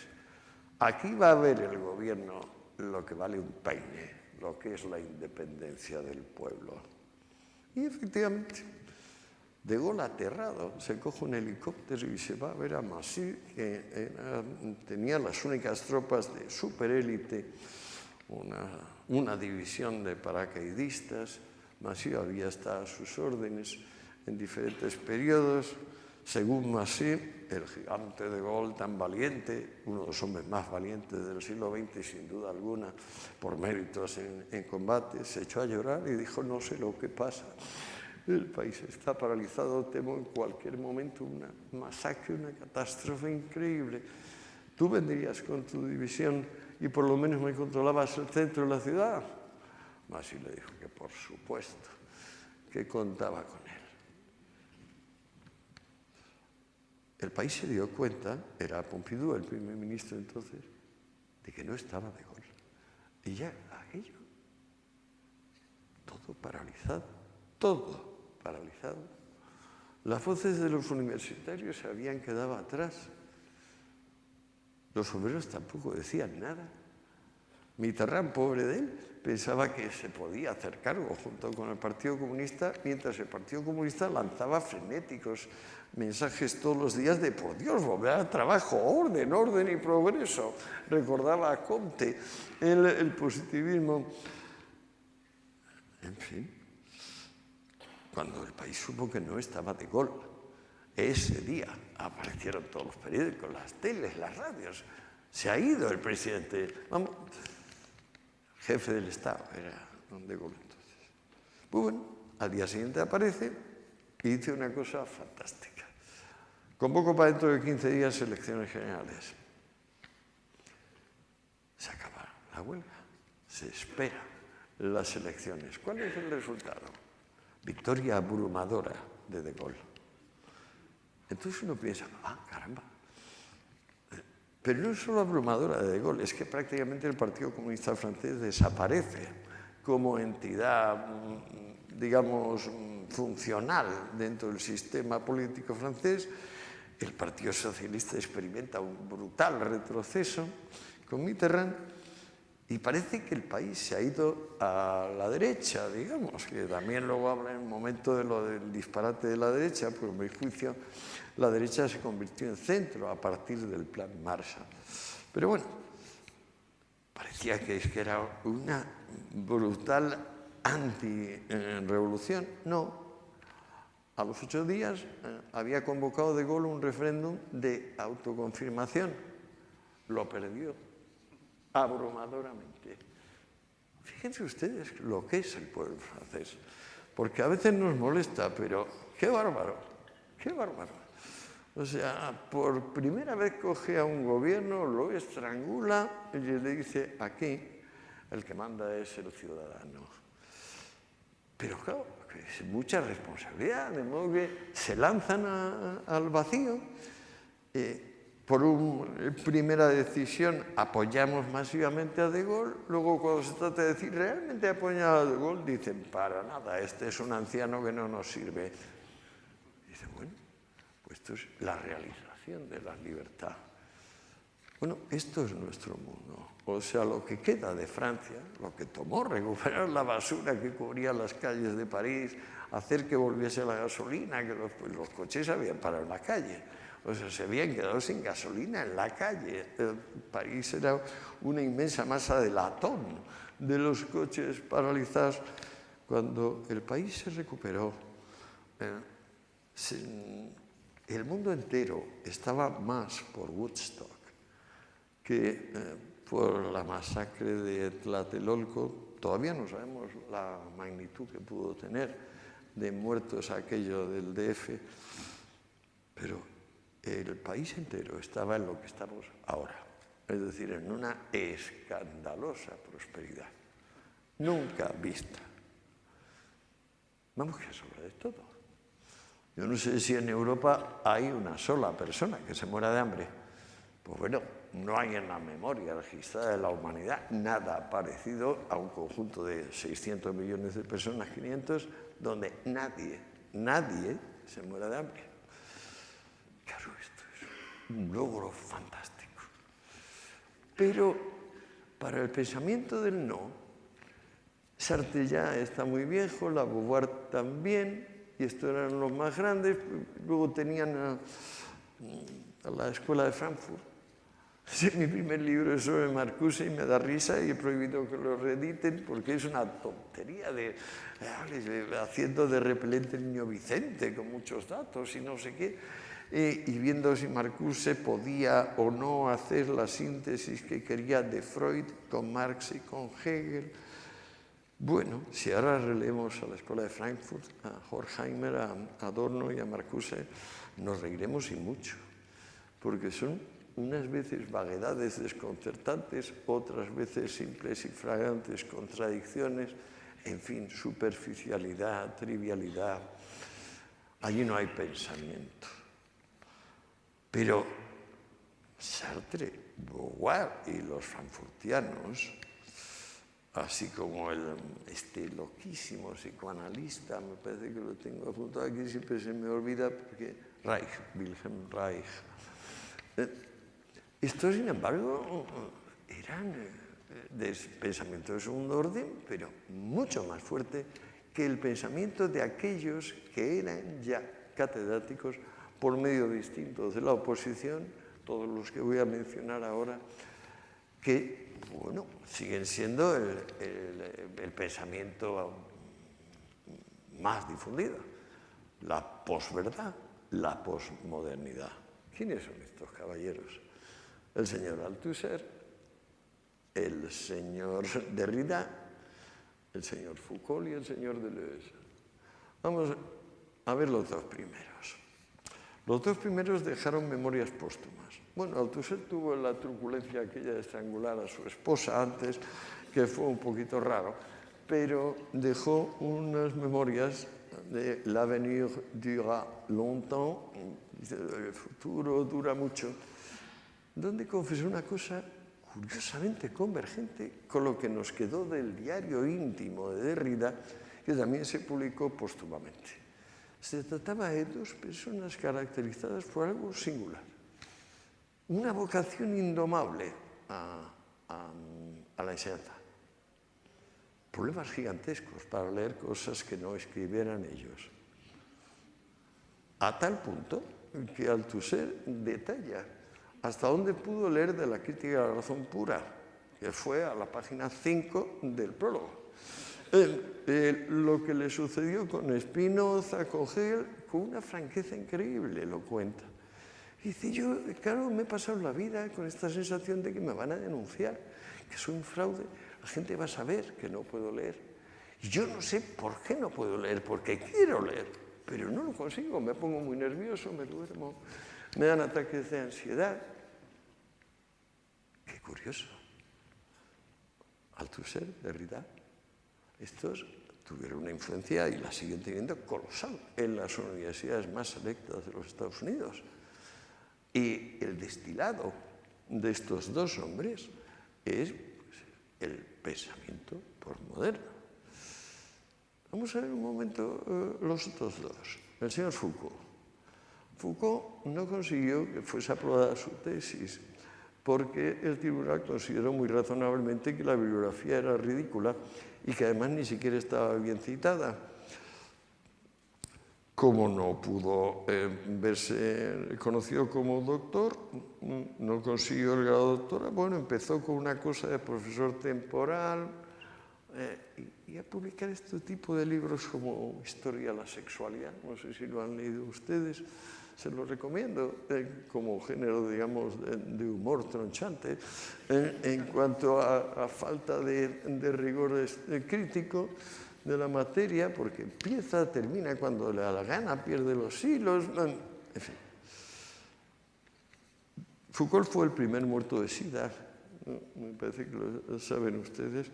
Aquí va a ver el gobierno lo que vale un peine, lo que es la independencia del pueblo. Y efectivamente, De Gaulle, aterrado, se coge un helicóptero y se va a ver a Massy, que tenía las únicas tropas de superélite, una división de paracaidistas. Massy había estado a sus órdenes en diferentes periodos. Según Massy, el gigante de Gaulle, tan valiente, uno de los hombres más valientes del siglo XX, sin duda alguna, por méritos en combate, se echó a llorar y dijo: no sé lo que pasa. El país está paralizado, temo en cualquier momento una masacre, una catástrofe increíble. ¿Tú vendrías con tu división y por lo menos me controlabas el centro de la ciudad? Massy le dijo que por supuesto, que contaba con él. El país se dio cuenta, era Pompidou el primer ministro entonces, de que no estaba de Gaulle. Y ya aquello, todo paralizado, todo paralizado. Las voces de los universitarios se habían quedado atrás. Los obreros tampoco decían nada. Mitterrand, pobre de él, pensaba que se podía hacer cargo junto con el Partido Comunista, mientras el Partido Comunista lanzaba frenéticos mensajes todos los días de: por Dios, volver al trabajo, orden, orden y progreso. Recordaba a Comte el positivismo. En fin, cuando el país supo que no estaba de Gaulle, ese día aparecieron todos los periódicos, las teles, las radios. Se ha ido el presidente, vamos, jefe del Estado, era de Gaulle entonces. Pues bueno, al día siguiente aparece y dice una cosa fantástica. Convoco para dentro de 15 días elecciones generales. Se acaba la huelga, se espera las elecciones. ¿Cuál es el resultado? Victoria abrumadora de Gaulle. Entonces uno piensa: caramba. Pero no es solo abrumadora de Gaulle, es que prácticamente el Partido Comunista francés desaparece como entidad, digamos, funcional dentro del sistema político francés. El Partido Socialista experimenta un brutal retroceso con Mitterrand y parece que el país se ha ido a la derecha, digamos, que también luego habla en un momento de lo del disparate de la derecha, pero en mi juicio la derecha se convirtió en centro a partir del plan Marshall. Pero bueno, parecía que era una brutal anti-revolución. No. A los 8 días había convocado de Gaulle un referéndum de autoconfirmación. Lo perdió abrumadoramente. Fíjense ustedes lo que es el pueblo francés, porque a veces nos molesta, pero qué bárbaro, qué bárbaro. O sea, por primera vez coge a un gobierno, lo estrangula y le dice: aquí el que manda es el ciudadano. Pero claro, es mucha responsabilidad, de modo que se lanzan al vacío. Por primera decisión apoyamos masivamente a De Gaulle, luego cuando se trata de decir realmente apoyan a De Gaulle, dicen: para nada, este es un anciano que no nos sirve. Dicen: bueno, pues esto es la realización de la libertad. Bueno, esto es nuestro mundo. O sea, lo que queda de Francia, lo que tomó recuperar la basura que cubría las calles de París, hacer que volviese la gasolina, que los coches habían parado en la calle. O sea, se habían quedado sin gasolina en la calle. París era una inmensa masa de latón de los coches paralizados. Cuando el país se recuperó, el mundo entero estaba más por Woodstock que por la masacre de Tlatelolco. Todavía no sabemos la magnitud que pudo tener de muertos aquello del DF, pero el país entero estaba en lo que estamos ahora, es decir, en una escandalosa prosperidad, nunca vista. Vamos, que sobra de todo. Yo no sé si en Europa hay una sola persona que se muera de hambre. Pues bueno, no hay en la memoria registrada de la humanidad nada parecido a un conjunto de 600 millones de personas, 500, donde nadie se muera de hambre. Claro, esto es un logro fantástico. Pero para el pensamiento del no, Sartre ya está muy viejo, la Beauvoir también, y estos eran los más grandes. Luego tenían a la Escuela de Frankfurt. Mi primer libro es sobre Marcuse y me da risa y he prohibido que lo reediten porque es una tontería haciendo de repelente el niño Vicente con muchos datos y no sé qué, y viendo si Marcuse podía o no hacer la síntesis que quería de Freud con Marx y con Hegel. Bueno, si ahora releemos a la Escuela de Frankfurt, a Horkheimer, a Adorno y a Marcuse, nos reiremos y mucho, porque son unas veces vaguedades desconcertantes, otras veces simples y flagrantes contradicciones, en fin, superficialidad, trivialidad. Allí no hay pensamiento. Pero Sartre, Beauvoir y los frankfurtianos, así como este loquísimo psicoanalista, me parece que lo tengo apuntado aquí, siempre se me olvida, porque Wilhelm Reich. Estos, sin embargo, eran de pensamiento de segundo orden, pero mucho más fuerte que el pensamiento de aquellos que eran ya catedráticos por medios distintos de la oposición, todos los que voy a mencionar ahora, que, bueno, siguen siendo el pensamiento más difundido, la posverdad, la posmodernidad. ¿Quiénes son estos caballeros? El señor Althusser, el señor Derrida, el señor Foucault y el señor Deleuze. Vamos a ver los dos primeros. Los dos primeros dejaron memorias póstumas. Bueno, Althusser tuvo la truculencia aquella de estrangular a su esposa antes, que fue un poquito raro, pero dejó unas memorias de L'avenir dura longtemps, el futuro dura mucho, donde confesó una cosa curiosamente convergente con lo que nos quedó del diario íntimo de Derrida, que también se publicó póstumamente. Se trataba de dos personas caracterizadas por algo singular, una vocación indomable a la enseñanza, problemas gigantescos para leer cosas que no escribieran ellos, a tal punto que Althusser detalla hasta dónde pudo leer de la crítica de la razón pura, que fue a la página 5 del prólogo. Lo que le sucedió con Spinoza, con Hegel, con una franqueza increíble, lo cuenta. Y dice, yo, claro, me he pasado la vida con esta sensación de que me van a denunciar, que soy un fraude, la gente va a saber que no puedo leer. Y yo no sé por qué no puedo leer, porque quiero leer, pero no lo consigo, me pongo muy nervioso, me duermo, me dan ataques de ansiedad. Qué curioso. Althusser, Derrida, estos tuvieron una influencia y la siguen teniendo colosal en las universidades más selectas de los Estados Unidos. Y el destilado de estos dos hombres es el pensamiento posmoderno. Vamos a ver un momento los otros dos. El señor Foucault. Foucault no consiguió que fuese aprobada su tesis porque el tribunal consideró muy razonablemente que la bibliografía era ridícula y que además ni siquiera estaba bien citada. Como no pudo verse conocido como doctor, no consiguió el grado de doctora, bueno, empezó con una cosa de profesor temporal y a publicar este tipo de libros como Historia de la Sexualidad. No sé si lo han leído ustedes, se lo recomiendo como género, digamos, de humor tronchante. En cuanto a falta de rigor crítico de la materia, porque empieza, termina cuando le da la gana, pierde los hilos, en fin. Foucault fue el primer muerto de SIDA, me parece que lo saben ustedes.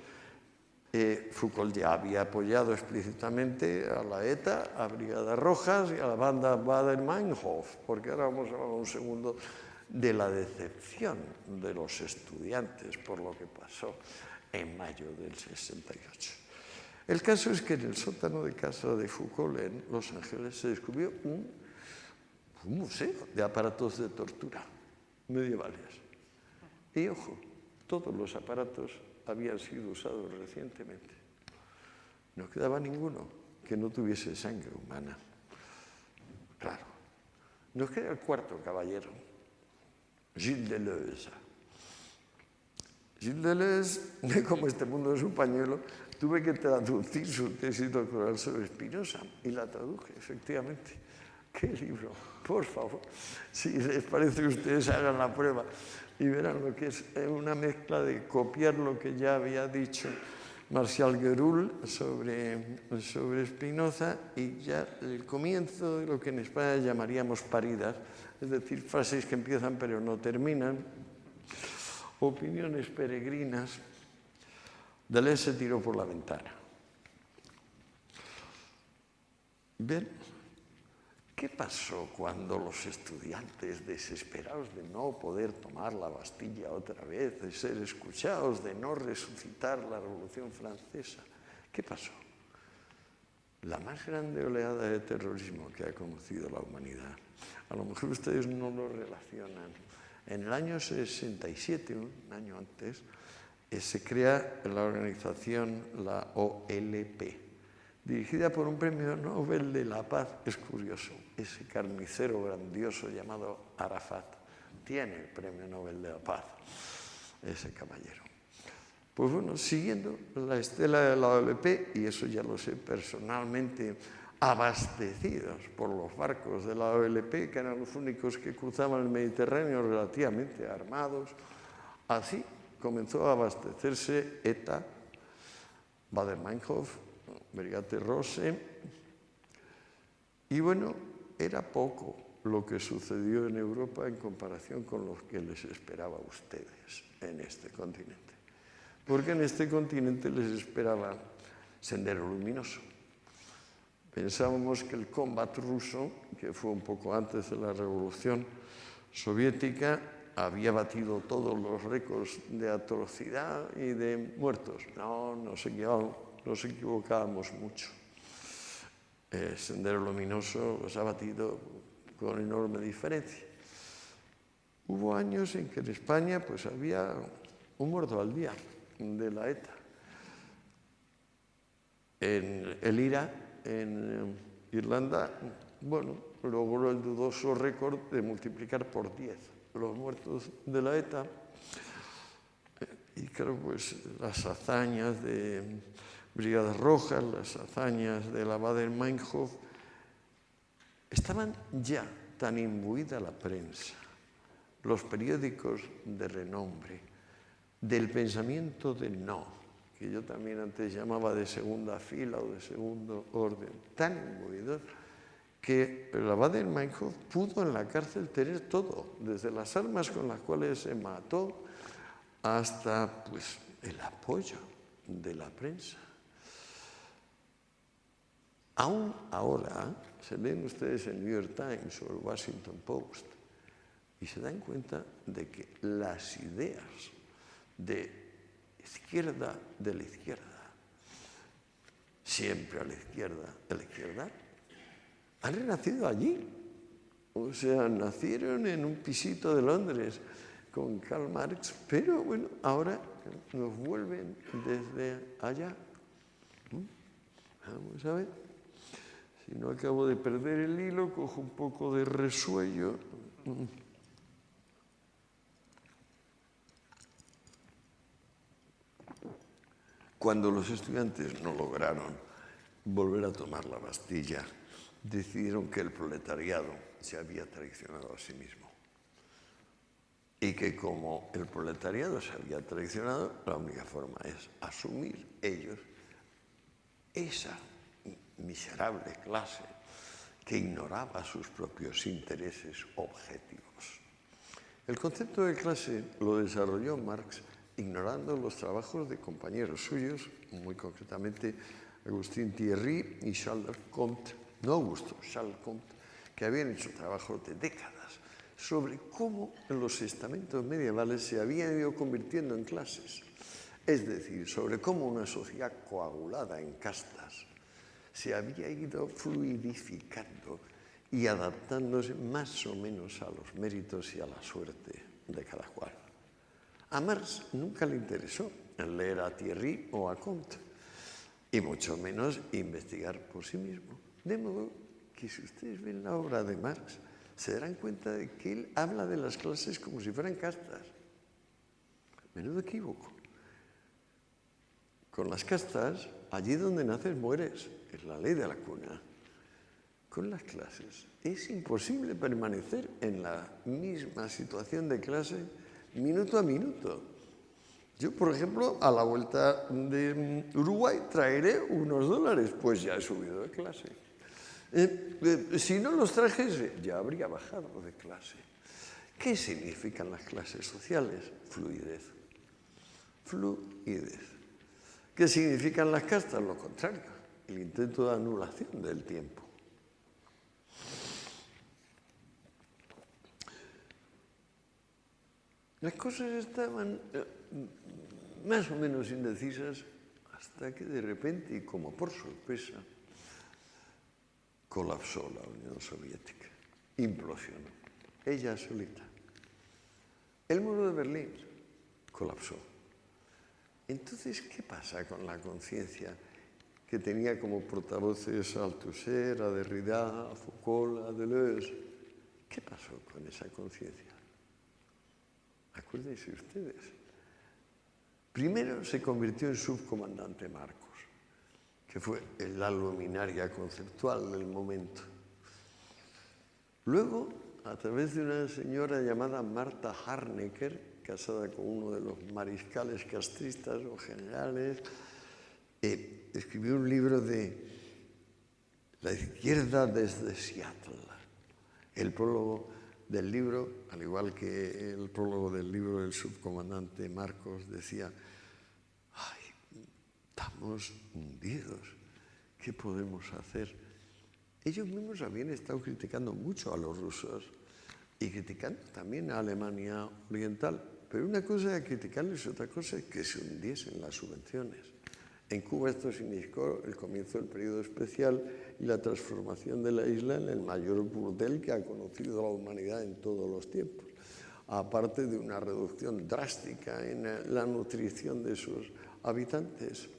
Foucault ya había apoyado explícitamente a la ETA, a Brigadas Rojas y a la banda Baader-Meinhof, porque ahora vamos a hablar un segundo de la decepción de los estudiantes por lo que pasó en mayo del 68. El caso es que en el sótano de casa de Foucault en Los Ángeles se descubrió un museo de aparatos de tortura medievales. Y ojo, todos los aparatos habían sido usados recientemente. No quedaba ninguno que no tuviese sangre humana. Claro. Nos queda el cuarto caballero, Gilles Deleuze. Gilles Deleuze, como este mundo es un pañuelo, tuve que traducir su tesis doctoral sobre Spinoza y la traduje, efectivamente. ¡Qué libro! Por favor, si les parece, ustedes hagan la prueba y verán lo que es una mezcla de copiar lo que ya había dicho Martial Gueroul sobre Spinoza y ya el comienzo de lo que en España llamaríamos paridas, es decir, frases que empiezan pero no terminan, opiniones peregrinas. Deleuze se tiró por la ventana. Bien, ¿qué pasó cuando los estudiantes, desesperados de no poder tomar la Bastilla otra vez, de ser escuchados, de no resucitar la Revolución Francesa, qué pasó? La más grande oleada de terrorismo que ha conocido la humanidad. A lo mejor ustedes no lo relacionan. En el año 67, un año antes, se crea la organización, la OLP, dirigida por un premio Nobel de la Paz. Es curioso, ese carnicero grandioso llamado Arafat tiene el premio Nobel de la Paz, ese caballero. Pues bueno, siguiendo la estela de la OLP, y eso ya lo sé personalmente, abastecidos por los barcos de la OLP, que eran los únicos que cruzaban el Mediterráneo relativamente armados, así comenzó a abastecerse ETA, Baader-Meinhof, Brigate Rosse, y bueno, era poco lo que sucedió en Europa en comparación con lo que les esperaba a ustedes en este continente. Porque en este continente les esperaba Sendero Luminoso. Pensábamos que el combat ruso, que fue un poco antes de la Revolución Soviética, había batido todos los récords de atrocidad y de muertos. No, nos equivocábamos mucho. El Sendero Luminoso los ha batido con enorme diferencia. Hubo años en que en España pues, había un muerto al día de la ETA. En el IRA, en Irlanda, bueno, logró el dudoso récord de multiplicar por 10 los muertos de la ETA. Y claro, pues las hazañas de Brigadas Rojas, las hazañas de la Baader-Meinhof, estaban ya tan imbuida la prensa, los periódicos de renombre, del pensamiento del no, que yo también antes llamaba de segunda fila o de segundo orden, tan imbuidos, que la Baader-Meinhof pudo en la cárcel tener todo, desde las armas con las cuales se mató hasta pues, el apoyo de la prensa. Aún ahora, se leen ustedes el New York Times o el Washington Post y se dan cuenta de que las ideas de la izquierda, siempre a la izquierda, han renacido allí. O sea, nacieron en un pisito de Londres con Karl Marx, pero bueno, ahora nos vuelven desde allá. Vamos a ver. Si no acabo de perder el hilo, cojo un poco de resuello. Cuando los estudiantes no lograron volver a tomar la Bastilla, decidieron que el proletariado se había traicionado a sí mismo. Y que como el proletariado se había traicionado, la única forma es asumir ellos esa miserable clase que ignoraba sus propios intereses objetivos. El concepto de clase lo desarrolló Marx ignorando los trabajos de compañeros suyos, muy concretamente Agustín Thierry y Charles Comte, no Augusto, Charles Comte, que habían hecho trabajos de décadas sobre cómo en los estamentos medievales se habían ido convirtiendo en clases, es decir, sobre cómo una sociedad coagulada en castas se había ido fluidificando y adaptándose más o menos a los méritos y a la suerte de cada cual. A Marx nunca le interesó leer a Thierry o a Comte. y mucho menos investigar por sí mismo. De modo que si ustedes ven la obra de Marx, se darán cuenta de que él habla de las clases como si fueran castas. Menudo equívoco. Con las castas, allí donde naces mueres, es la ley de la cuna. Con las clases es imposible permanecer en la misma situación de clase minuto a minuto. Yo, por ejemplo, a la vuelta de Uruguay traeré unos dólares, pues ya he subido de clase. Si no los trajese, ya habría bajado de clase. ¿Qué significan las clases sociales? Fluidez. Fluidez. ¿Qué significan las castas? Lo contrario, el intento de anulación del tiempo. Las cosas estaban más o menos indecisas hasta que de repente, y como por sorpresa, colapsó la Unión Soviética, implosionó, ella solita. El muro de Berlín colapsó. Entonces, ¿qué pasa con la conciencia que tenía como portavoces a Althusser, a Derrida, a Foucault, a Deleuze? ¿Qué pasó con esa conciencia? Acuérdense ustedes. Primero se convirtió en subcomandante Marcos, que fue la luminaria conceptual del momento. Luego, a través de una señora llamada Marta Harnecker, casada con uno de los mariscales castristas o generales, escribió un libro de La izquierda desde Seattle. El prólogo del libro, al igual que el prólogo del libro del subcomandante Marcos, decía: ¡ay, estamos hundidos! ¿Qué podemos hacer? Ellos mismos habían estado criticando mucho a los rusos y criticando también a Alemania Oriental. Pero una cosa era criticarles, otra cosa es que se hundiesen las subvenciones. En Cuba esto significó el comienzo del periodo especial y la transformación de la isla en el mayor burdel que ha conocido la humanidad en todos los tiempos, aparte de una reducción drástica en la nutrición de sus habitantes.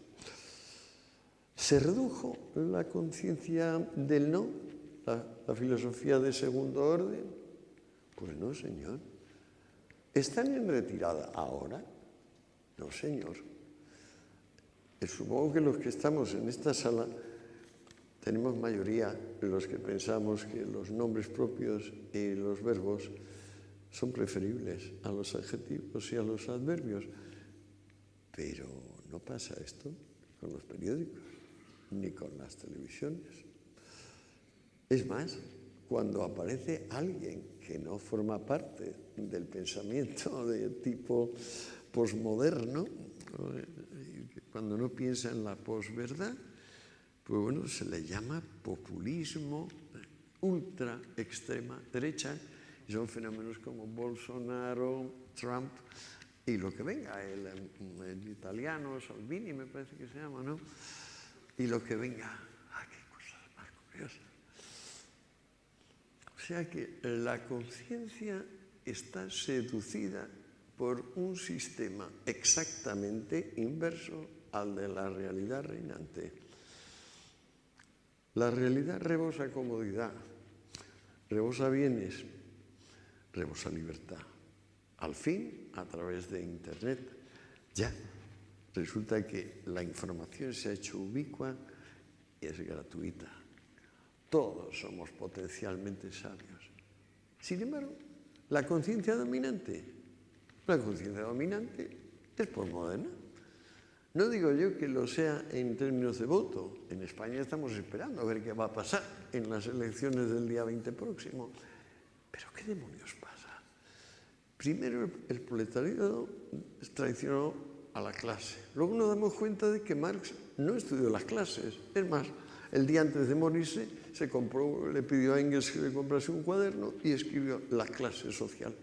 ¿Se redujo la conciencia del no, la filosofía de segundo orden? Pues no, señor. ¿Están en retirada ahora? No, señor. Supongo que los que estamos en esta sala tenemos mayoría los que pensamos que los nombres propios y los verbos son preferibles a los adjetivos y a los adverbios. Pero no pasa esto con los periódicos ni con las televisiones. Es más, cuando aparece alguien que no forma parte del pensamiento de tipo posmoderno, cuando no piensa en la posverdad, pues bueno, se le llama populismo, ultra extrema derecha, y son fenómenos como Bolsonaro, Trump y lo que venga, el italiano, Salvini me parece que se llama, ¿no? Y lo que venga. Qué cosas más curiosas. O sea que la conciencia está seducida por un sistema exactamente inverso al de la realidad reinante. La realidad rebosa comodidad, rebosa bienes, rebosa libertad. Al fin, a través de Internet, ya resulta que la información se ha hecho ubicua y es gratuita. Todos somos potencialmente sabios. Sin embargo, la conciencia dominante es posmoderna. No digo yo que lo sea en términos de voto. En España estamos esperando a ver qué va a pasar en las elecciones del día 20 próximo. Pero ¿qué demonios pasa? Primero, el proletariado traicionó a la clase. Luego nos damos cuenta de que Marx no estudió las clases. Es más, el día antes de morirse le pidió a Engels que le comprase un cuaderno y escribió las clases sociales.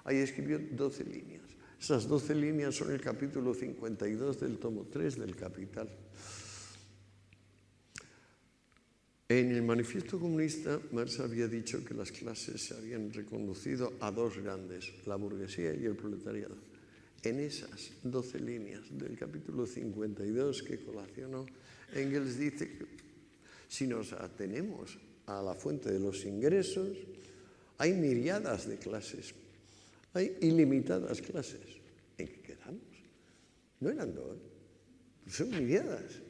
Ahí escribió 12 líneas. Esas 12 líneas son el capítulo 52 del tomo 3 del Capital. En el Manifiesto Comunista, Marx había dicho que las clases se habían reconducido a dos grandes, la burguesía y el proletariado. en esas 12 líneas del capítulo 52 que colacionó, Engels dice que si nos atenemos a la fuente de los ingresos, hay miriadas de clases, hay ilimitadas clases. ¿En qué quedamos? No eran dos, son miriadas.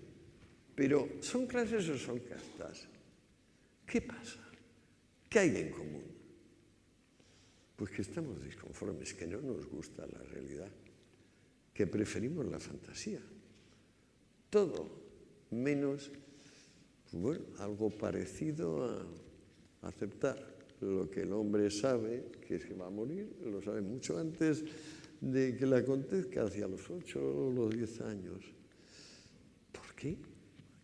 Pero ¿son clases o son castas? ¿Qué pasa? ¿Qué hay en común? Pues que estamos disconformes, que no nos gusta la realidad, que preferimos la fantasía. Todo menos, bueno, algo parecido a aceptar lo que el hombre sabe, que es que va a morir, lo sabe mucho antes de que le acontezca, hacia los 8 o los 10 años. ¿Por qué?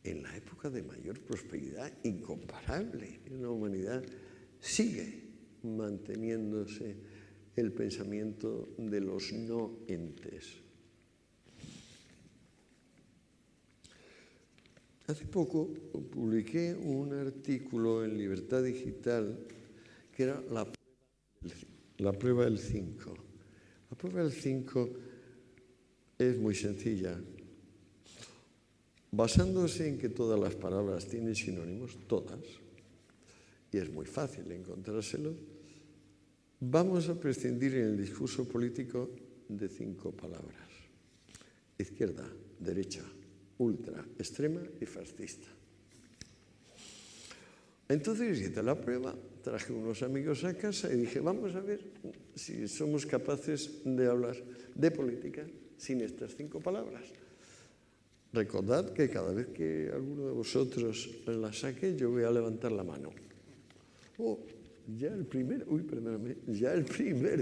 En la época de mayor prosperidad incomparable en la humanidad sigue manteniéndose el pensamiento de los no entes. Hace poco publiqué un artículo en Libertad Digital que era la prueba del 5. La prueba del 5 es muy sencilla. Basándose en que todas las palabras tienen sinónimos, todas, y es muy fácil encontrárselo, vamos a prescindir en el discurso político de 5 palabras. Izquierda, derecha, ultra, extrema y fascista. Entonces hice la prueba, traje unos amigos a casa y dije, vamos a ver si somos capaces de hablar de política sin estas 5 palabras. Recordad que cada vez que alguno de vosotros la saque, yo voy a levantar la mano. Ya el primer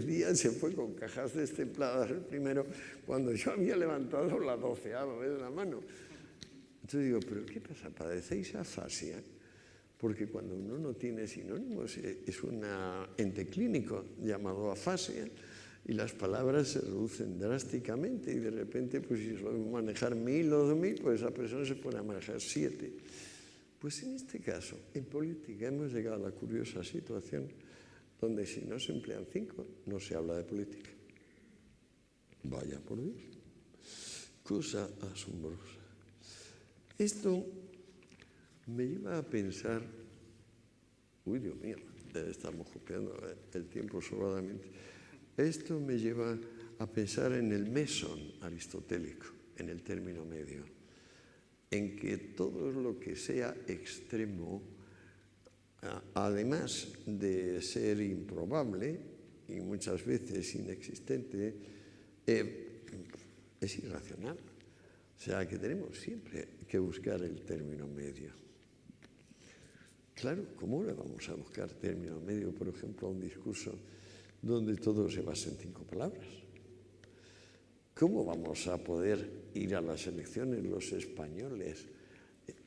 día se fue con cajas destempladas, el primero, cuando yo había levantado la 12ª vez la mano. Entonces digo, ¿pero qué pasa? ¿Padecéis afasia? Porque cuando uno no tiene sinónimos, es un ente clínico llamado afasia, y las palabras se reducen drásticamente y de repente, pues si suele manejar 1000 o 2000, pues esa persona se pone a manejar 7. Pues en este caso, en política hemos llegado a la curiosa situación donde si no se emplean 5, no se habla de política. Vaya por Dios. Cosa asombrosa. Esto me lleva a pensar, uy Dios mío, estamos copiando el tiempo sobradamente. Esto me lleva a pensar en el mesón aristotélico, en el término medio, en que todo lo que sea extremo, además de ser improbable y muchas veces inexistente, es irracional. O sea, que tenemos siempre que buscar el término medio. Claro, ¿cómo le vamos a buscar término medio, por ejemplo, a un discurso donde todo se basa en 5 palabras? ¿Cómo vamos a poder ir a las elecciones los españoles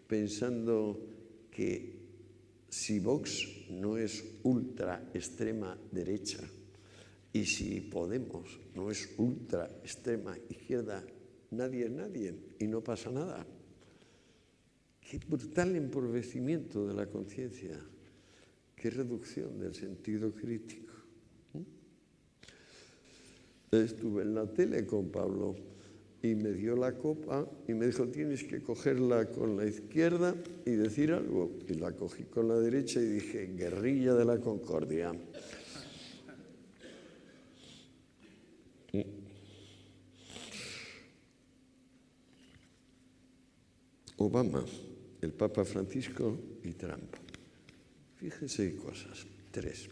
pensando que si Vox no es ultra extrema derecha y si Podemos no es ultra extrema izquierda, nadie es nadie y no pasa nada? Qué brutal empobrecimiento de la conciencia, qué reducción del sentido crítico. Estuve en la tele con Pablo y me dio la copa y me dijo, tienes que cogerla con la izquierda y decir algo. Y la cogí con la derecha y dije, guerrilla de la concordia. Obama, el Papa Francisco y Trump. Fíjense cosas, 3.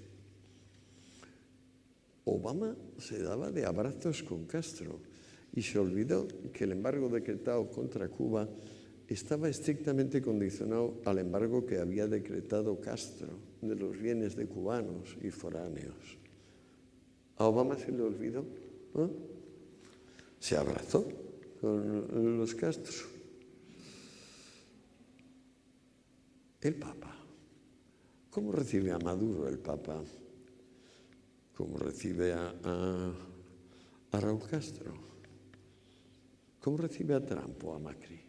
Obama se daba de abrazos con Castro y se olvidó que el embargo decretado contra Cuba estaba estrictamente condicionado al embargo que había decretado Castro de los bienes de cubanos y foráneos. ¿A Obama se le olvidó? Se abrazó con los Castro. El Papa. ¿Cómo recibe a Maduro el Papa? ¿Cómo recibe a Raúl Castro? ¿Cómo recibe a Trump o a Macri?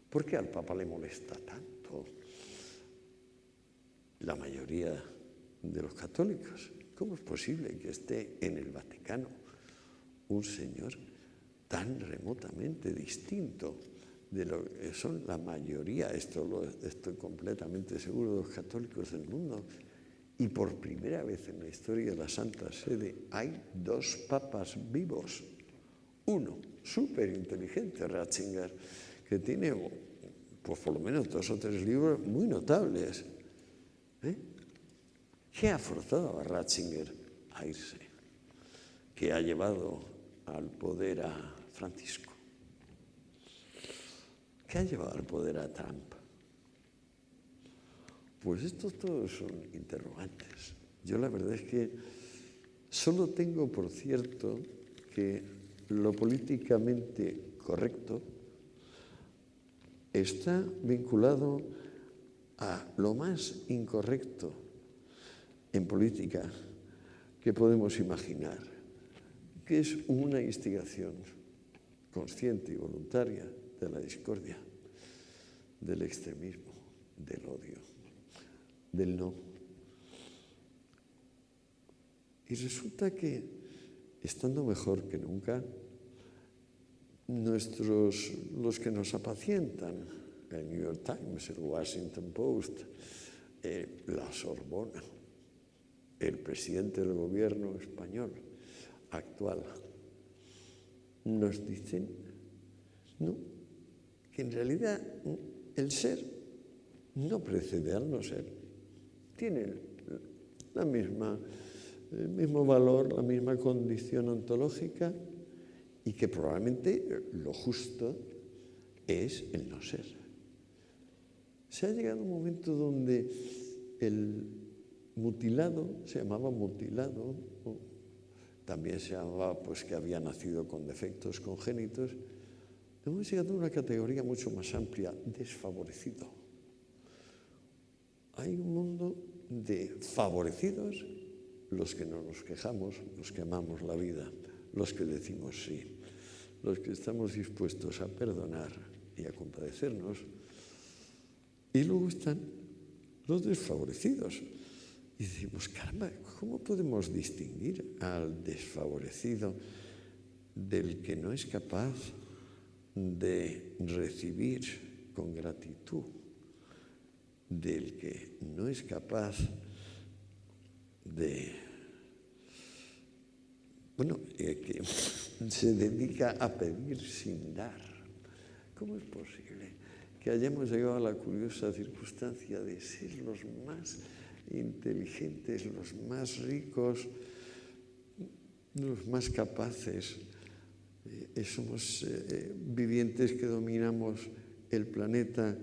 ¿Por qué al Papa le molesta tanto la mayoría de los católicos? ¿Cómo es posible que esté en el Vaticano un señor tan remotamente distinto de lo que son la mayoría, estoy completamente seguro, de los católicos del mundo. Y por primera vez en la historia de la Santa Sede hay 2 papas vivos. Uno, súper inteligente, Ratzinger, que tiene pues, por lo menos 2 o 3 libros muy notables. ¿Qué ha forzado a Ratzinger a irse? ¿Qué ha llevado al poder a Francisco? ¿Qué ha llevado al poder a Trump? Pues estos todos son interrogantes. Yo la verdad es que solo tengo por cierto que lo políticamente correcto está vinculado a lo más incorrecto en política que podemos imaginar, que es una instigación consciente y voluntaria de la discordia, del extremismo, del odio, del no. Y resulta que, estando mejor que nunca, los que nos apacientan, el New York Times, el Washington Post, la Sorbona, el presidente del gobierno español actual, nos dicen no, que en realidad el ser no precede al no ser. Tiene el mismo valor, la misma condición ontológica, y que probablemente lo justo es el no ser. Se ha llegado a un momento donde el mutilado se llamaba mutilado, también se llamaba pues, que había nacido con defectos congénitos. Hemos llegado a una categoría mucho más amplia, desfavorecido. Hay un mundo de favorecidos, los que no nos quejamos, los que amamos la vida, los que decimos sí, los que estamos dispuestos a perdonar y a compadecernos. Y luego están los desfavorecidos. Y decimos, caramba, ¿cómo podemos distinguir al desfavorecido del que no es capaz de recibir con gratitud, del que no es capaz de, que se dedica a pedir sin dar? ¿Cómo es posible que hayamos llegado a la curiosa circunstancia de ser los más inteligentes, los más ricos, los más capaces? Somos vivientes que dominamos el planeta.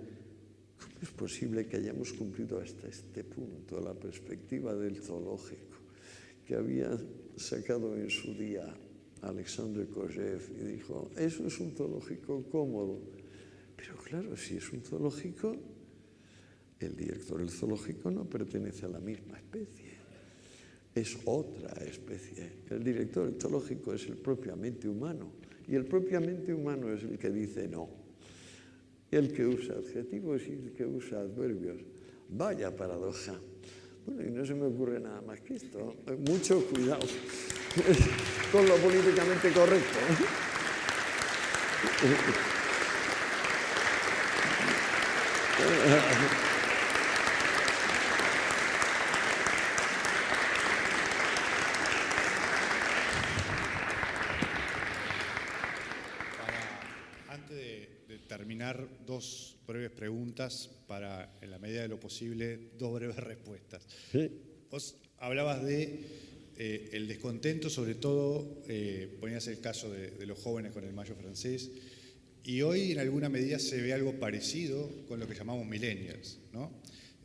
¿Cómo es posible que hayamos cumplido hasta este punto la perspectiva del zoológico que había sacado en su día Alexandre Kojève y dijo, eso es un zoológico cómodo? Pero claro, si es un zoológico, el director del zoológico no pertenece a la misma especie, es otra especie. El director del zoológico es el propiamente humano, y el propiamente humano es el que dice no, el que usa adjetivos y el que usa adverbios. Vaya paradoja. Bueno, y no se me ocurre nada más que esto. Mucho cuidado con lo políticamente correcto. Antes de terminar, 2 breves preguntas para, en la medida de lo posible, 2 breves respuestas. Sí. Vos hablabas de el descontento, sobre todo, ponías el caso de los jóvenes con el Mayo francés, y hoy en alguna medida se ve algo parecido con lo que llamamos millennials, ¿no?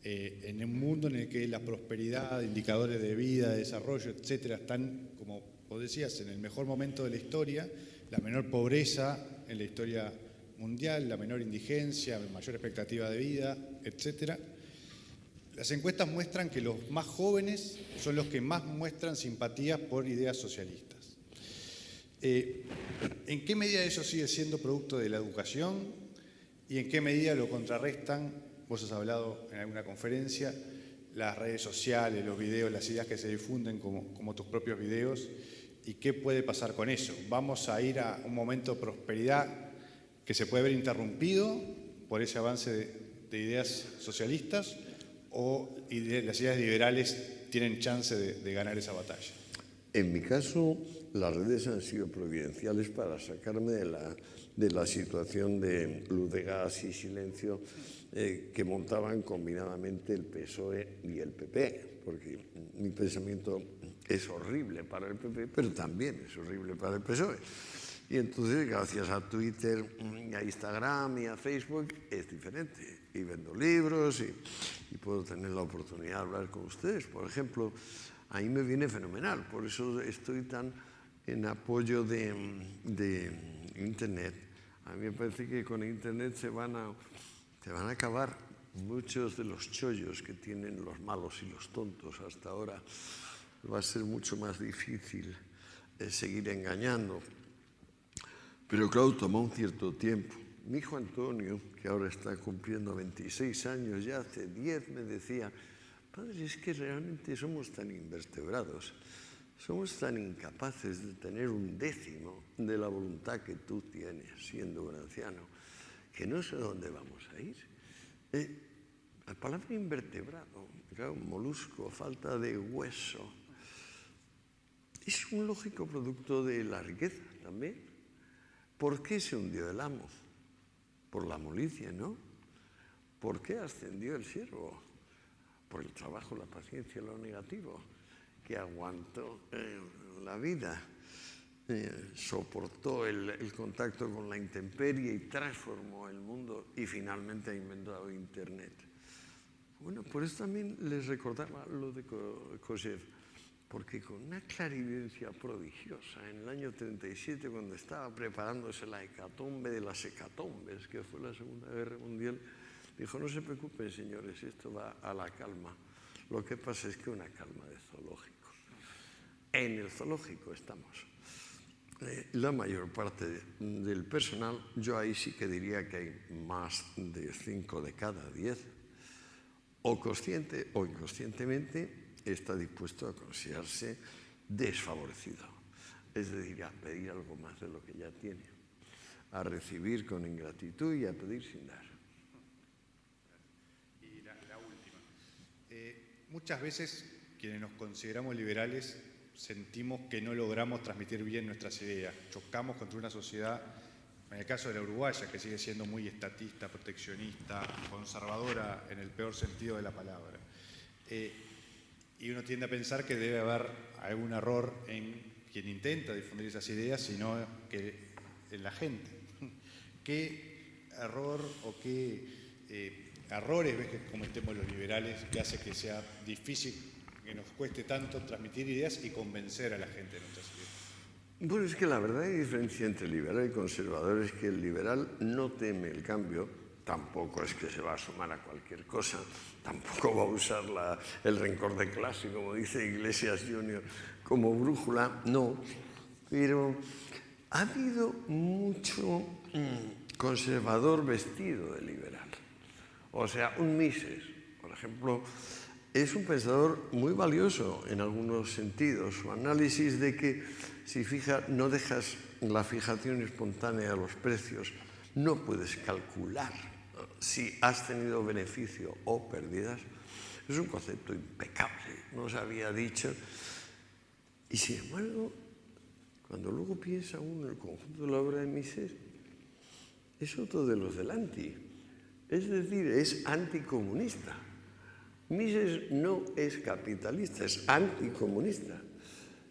En un mundo en el que la prosperidad, indicadores de vida, de desarrollo, etcétera, están, como vos decías, en el mejor momento de la historia, la menor pobreza en la historia mundial, la menor indigencia, mayor expectativa de vida, etcétera. Las encuestas muestran que los más jóvenes son los que más muestran simpatía por ideas socialistas. ¿En qué medida eso sigue siendo producto de la educación y en qué medida lo contrarrestan? Vos has hablado en alguna conferencia, las redes sociales, los videos, las ideas que se difunden como tus propios videos, ¿Y qué puede pasar con eso? ¿Vamos a ir a un momento de prosperidad que se puede ver interrumpido por ese avance de ideas socialistas o las ideas liberales tienen chance de ganar esa batalla? En mi caso, las redes han sido providenciales para sacarme de la situación de luz de gas y silencio que montaban combinadamente el PSOE y el PP, porque mi pensamiento es horrible para el PP, pero también es horrible para el PSOE. Y entonces, gracias a Twitter, a Instagram y a Facebook, es diferente. Y vendo libros y puedo tener la oportunidad de hablar con ustedes. Por ejemplo, a mí me viene fenomenal, por eso estoy tan en apoyo de Internet. A mí me parece que con Internet se van a acabar muchos de los chollos que tienen los malos y los tontos hasta ahora. Va a ser mucho más difícil seguir engañando. Pero claro, tomó un cierto tiempo. Mi hijo Antonio, que ahora está cumpliendo 26 años, ya hace 10 me decía: padre, es que realmente somos tan invertebrados, somos tan incapaces de tener un décimo de la voluntad que tú tienes siendo un anciano, que no sé dónde vamos a ir. La palabra invertebrado, claro, molusco, falta de hueso, es un lógico producto de la riqueza también. ¿Por qué se hundió el amo? Por la molicie, ¿no? ¿Por qué ascendió el siervo? Por el trabajo, la paciencia, lo negativo, que aguantó la vida, soportó el contacto con la intemperie y transformó el mundo y finalmente ha inventado Internet. Bueno, por eso también les recordaba lo de Koshev, porque con una clarividencia prodigiosa en el año 37, cuando estaba preparándose la hecatombe de las hecatombes, que fue la Segunda Guerra Mundial, dijo: no se preocupen, señores, esto va a la calma. Lo que pasa es que una calma de zoológico. En el zoológico estamos. La mayor parte del personal, yo ahí sí que diría que hay más de 5 de cada 10, o consciente o inconscientemente está dispuesto a considerarse desfavorecido. Es decir, a pedir algo más de lo que ya tiene, a recibir con ingratitud y a pedir sin dar. Y la última. Muchas veces quienes nos consideramos liberales sentimos que no logramos transmitir bien nuestras ideas. Chocamos contra una sociedad, en el caso de la uruguaya, que sigue siendo muy estatista, proteccionista, conservadora en el peor sentido de la palabra. Y uno tiende a pensar que debe haber algún error en quien intenta difundir esas ideas, sino que en la gente. ¿Qué error o qué errores ves que cometemos los liberales que hace que sea difícil, que nos cueste tanto transmitir ideas y convencer a la gente de nuestras ideas? Bueno, es que la verdadera diferencia entre liberal y conservador es que el liberal no teme el cambio, tampoco es que se va a sumar a cualquier cosa, tampoco va a usar el rencor de clase, como dice Iglesias Junior, como brújula, no. Pero ha habido mucho conservador vestido de liberal. O sea, un Mises, por ejemplo, es un pensador muy valioso en algunos sentidos. Su análisis de que si no dejas la fijación espontánea de los precios, no puedes calcular si has tenido beneficio o pérdidas, es un concepto impecable, no se había dicho. Y sin embargo, cuando luego piensa uno en el conjunto de la obra de Mises, es otro de los del anti, es decir, es anticomunista. Mises no es capitalista, es anticomunista.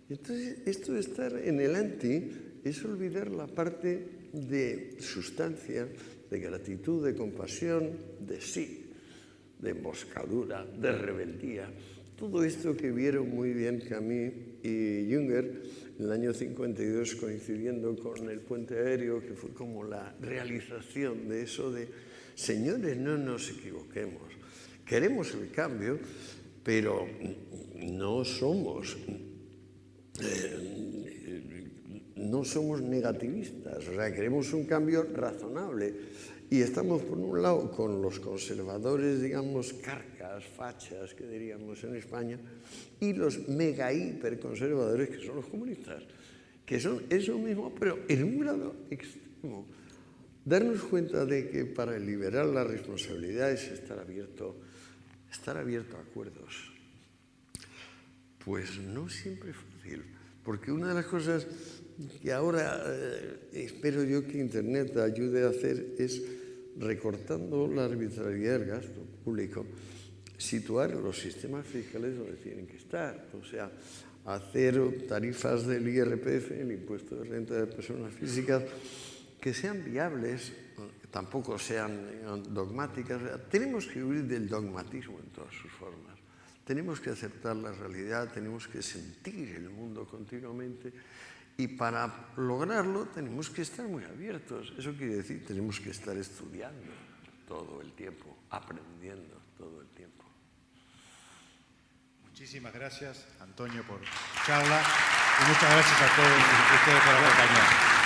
Entonces, esto de estar en el anti es olvidar la parte de sustancia, de gratitud, de compasión, de sí, de emboscadura, de rebeldía. Todo esto que vieron muy bien Camus y Junger en el año 52, coincidiendo con el puente aéreo, que fue como la realización de eso de: señores, no nos equivoquemos, queremos el cambio, pero no somos negativistas, o sea, queremos un cambio razonable. Y estamos, por un lado, con los conservadores, digamos, carcas izquierdistas, fachas, que diríamos en España, y los mega hiperconservadores, que son los comunistas, que son eso mismo, pero en un grado extremo. Darnos cuenta de que para liberar las responsabilidades estar abierto a acuerdos. Pues no siempre es fácil, porque una de las cosas que ahora espero yo que Internet ayude a hacer es, recortando la arbitrariedad del gasto público, situar los sistemas fiscales donde tienen que estar. O sea, hacer tarifas del IRPF, el impuesto de renta de personas físicas, que sean viables, tampoco sean dogmáticas. Tenemos que huir del dogmatismo en todas sus formas. Tenemos que aceptar la realidad, tenemos que sentir el mundo continuamente y para lograrlo tenemos que estar muy abiertos. Eso quiere decir, tenemos que estar estudiando todo el tiempo, aprendiendo todo el tiempo. Muchísimas gracias, Antonio, por la charla y muchas gracias a todos ustedes por acompañarnos.